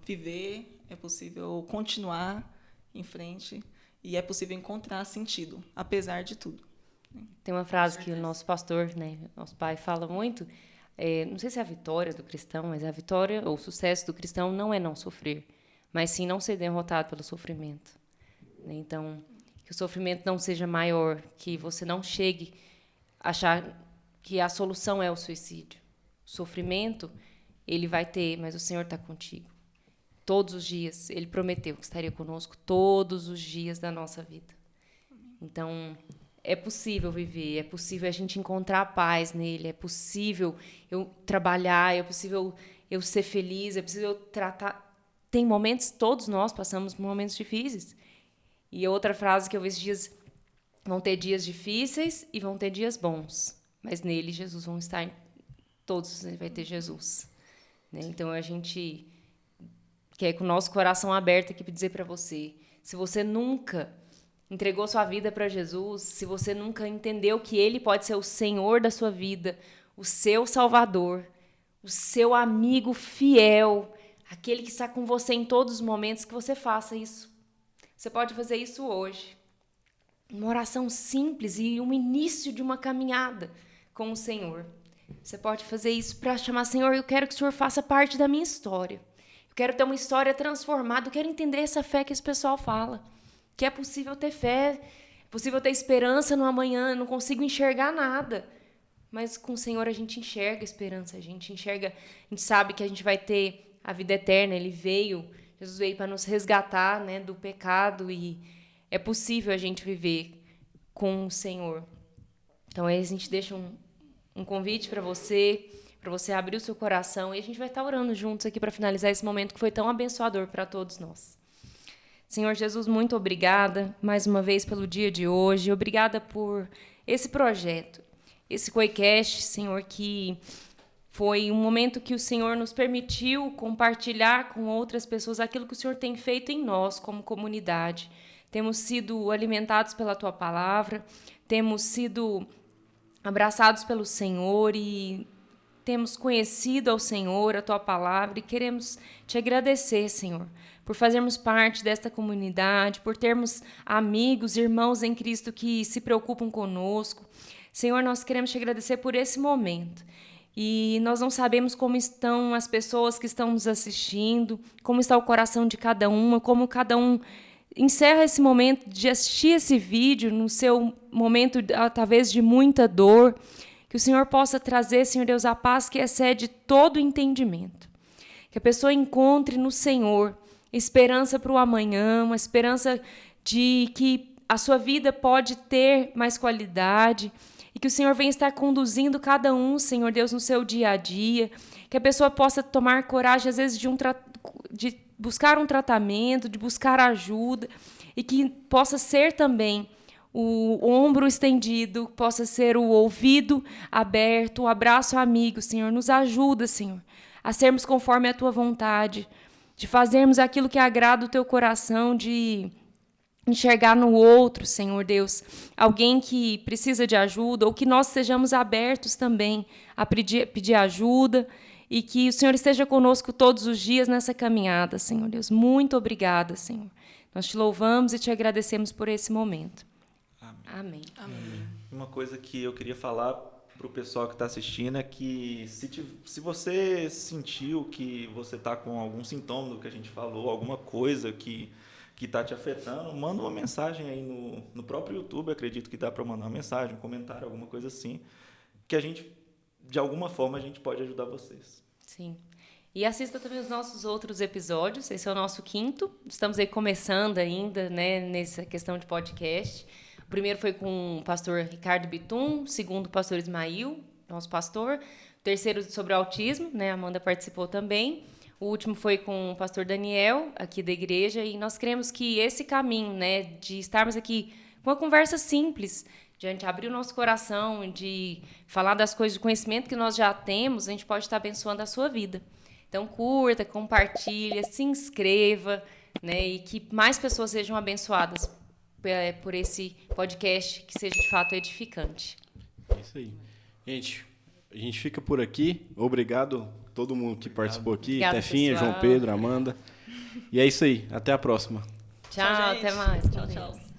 viver, é possível continuar em frente e é possível encontrar sentido, apesar de tudo. Tem uma frase que o nosso pastor, né, nosso pai, fala muito, não sei se é a vitória do cristão, mas a vitória ou o sucesso do cristão não é não sofrer, mas sim não ser derrotado pelo sofrimento. Então, que o sofrimento não seja maior, que você não chegue a achar que a solução é o suicídio. O sofrimento, ele vai ter, mas o Senhor está contigo. Todos os dias, Ele prometeu que estaria conosco todos os dias da nossa vida. Então, é possível viver, é possível a gente encontrar paz nele, é possível eu trabalhar, é possível eu ser feliz, é possível eu tratar... Tem momentos, todos nós passamos por momentos difíceis. E outra frase que eu vi esses dias, vão ter dias difíceis e vão ter dias bons, mas nele Jesus vão estar, todos vai ter Jesus. Né? Então, a gente quer com o nosso coração aberto aqui para dizer para você, se você nunca entregou sua vida para Jesus, se você nunca entendeu que Ele pode ser o Senhor da sua vida, o seu Salvador, o seu amigo fiel, aquele que está com você em todos os momentos, que você faça isso. Você pode fazer isso hoje. Uma oração simples e um início de uma caminhada com o Senhor. Você pode fazer isso para chamar, Senhor, eu quero que o Senhor faça parte da minha história. Eu quero ter uma história transformada, eu quero entender essa fé que esse pessoal fala. Que é possível ter fé, é possível ter esperança no amanhã, eu não consigo enxergar nada. Mas com o Senhor a gente enxerga a esperança, a gente sabe que a gente vai ter a vida eterna. Jesus veio para nos resgatar, né, do pecado e é possível a gente viver com o Senhor. Então aí a gente deixa um convite para você abrir o seu coração e a gente vai estar orando juntos aqui para finalizar esse momento que foi tão abençoador para todos nós. Senhor Jesus, muito obrigada mais uma vez pelo dia de hoje. Obrigada por esse projeto, esse COICast, Senhor, que foi um momento que o Senhor nos permitiu compartilhar com outras pessoas aquilo que o Senhor tem feito em nós como comunidade. Temos sido alimentados pela Tua palavra, temos sido abraçados pelo Senhor e temos conhecido ao Senhor, a Tua palavra, e queremos Te agradecer, Senhor, por fazermos parte desta comunidade, por termos amigos, irmãos em Cristo que se preocupam conosco. Senhor, nós queremos Te agradecer por esse momento. E nós não sabemos como estão as pessoas que estão nos assistindo, como está o coração de cada uma, como cada um encerra esse momento de assistir esse vídeo no seu momento, talvez, de muita dor. Que o Senhor possa trazer, Senhor Deus, a paz que excede todo o entendimento. Que a pessoa encontre no Senhor esperança para o amanhã, uma esperança de que a sua vida pode ter mais qualidade e que o Senhor venha estar conduzindo cada um, Senhor Deus, no seu dia a dia, que a pessoa possa tomar coragem, às vezes, de buscar um tratamento, de buscar ajuda e que possa ser também o ombro estendido, possa ser o ouvido aberto, o abraço amigo, Senhor. Nos ajuda, Senhor, a sermos conforme a Tua vontade, de fazermos aquilo que agrada o Teu coração, de enxergar no outro, Senhor Deus, alguém que precisa de ajuda, ou que nós sejamos abertos também a pedir ajuda, e que o Senhor esteja conosco todos os dias nessa caminhada, Senhor Deus. Muito obrigada, Senhor. Nós Te louvamos e Te agradecemos por esse momento. Amém. Amém. Uma coisa que eu queria falar para o pessoal que está assistindo é que se você sentiu que você está com algum sintoma do que a gente falou, alguma coisa que está te afetando, manda uma mensagem aí no próprio YouTube. Acredito que dá para mandar uma mensagem, um comentário, alguma coisa assim, que a gente, de alguma forma, a gente pode ajudar vocês. Sim. E assista também os nossos outros episódios. Esse é o nosso 5º. Estamos aí começando ainda, né, nessa questão de podcast. O primeiro foi com o pastor Ricardo Bitum, o segundo, o pastor Ismael, nosso pastor. O terceiro sobre o autismo, né, a Amanda participou também. O último foi com o pastor Daniel, aqui da igreja. E nós queremos que esse caminho, né, de estarmos aqui com uma conversa simples, de a gente abrir o nosso coração, de falar das coisas de conhecimento que nós já temos, a gente pode estar abençoando a sua vida. Então, curta, compartilha, se inscreva, né, e que mais pessoas sejam abençoadas por esse podcast, que seja de fato edificante. É isso aí. Gente, a gente fica por aqui. Obrigado a todo mundo que participou aqui. Obrigada, Tefinha, pessoal. João Pedro, Amanda. E é isso aí. Até a próxima. Tchau, gente. até mais. Tchau, tchau.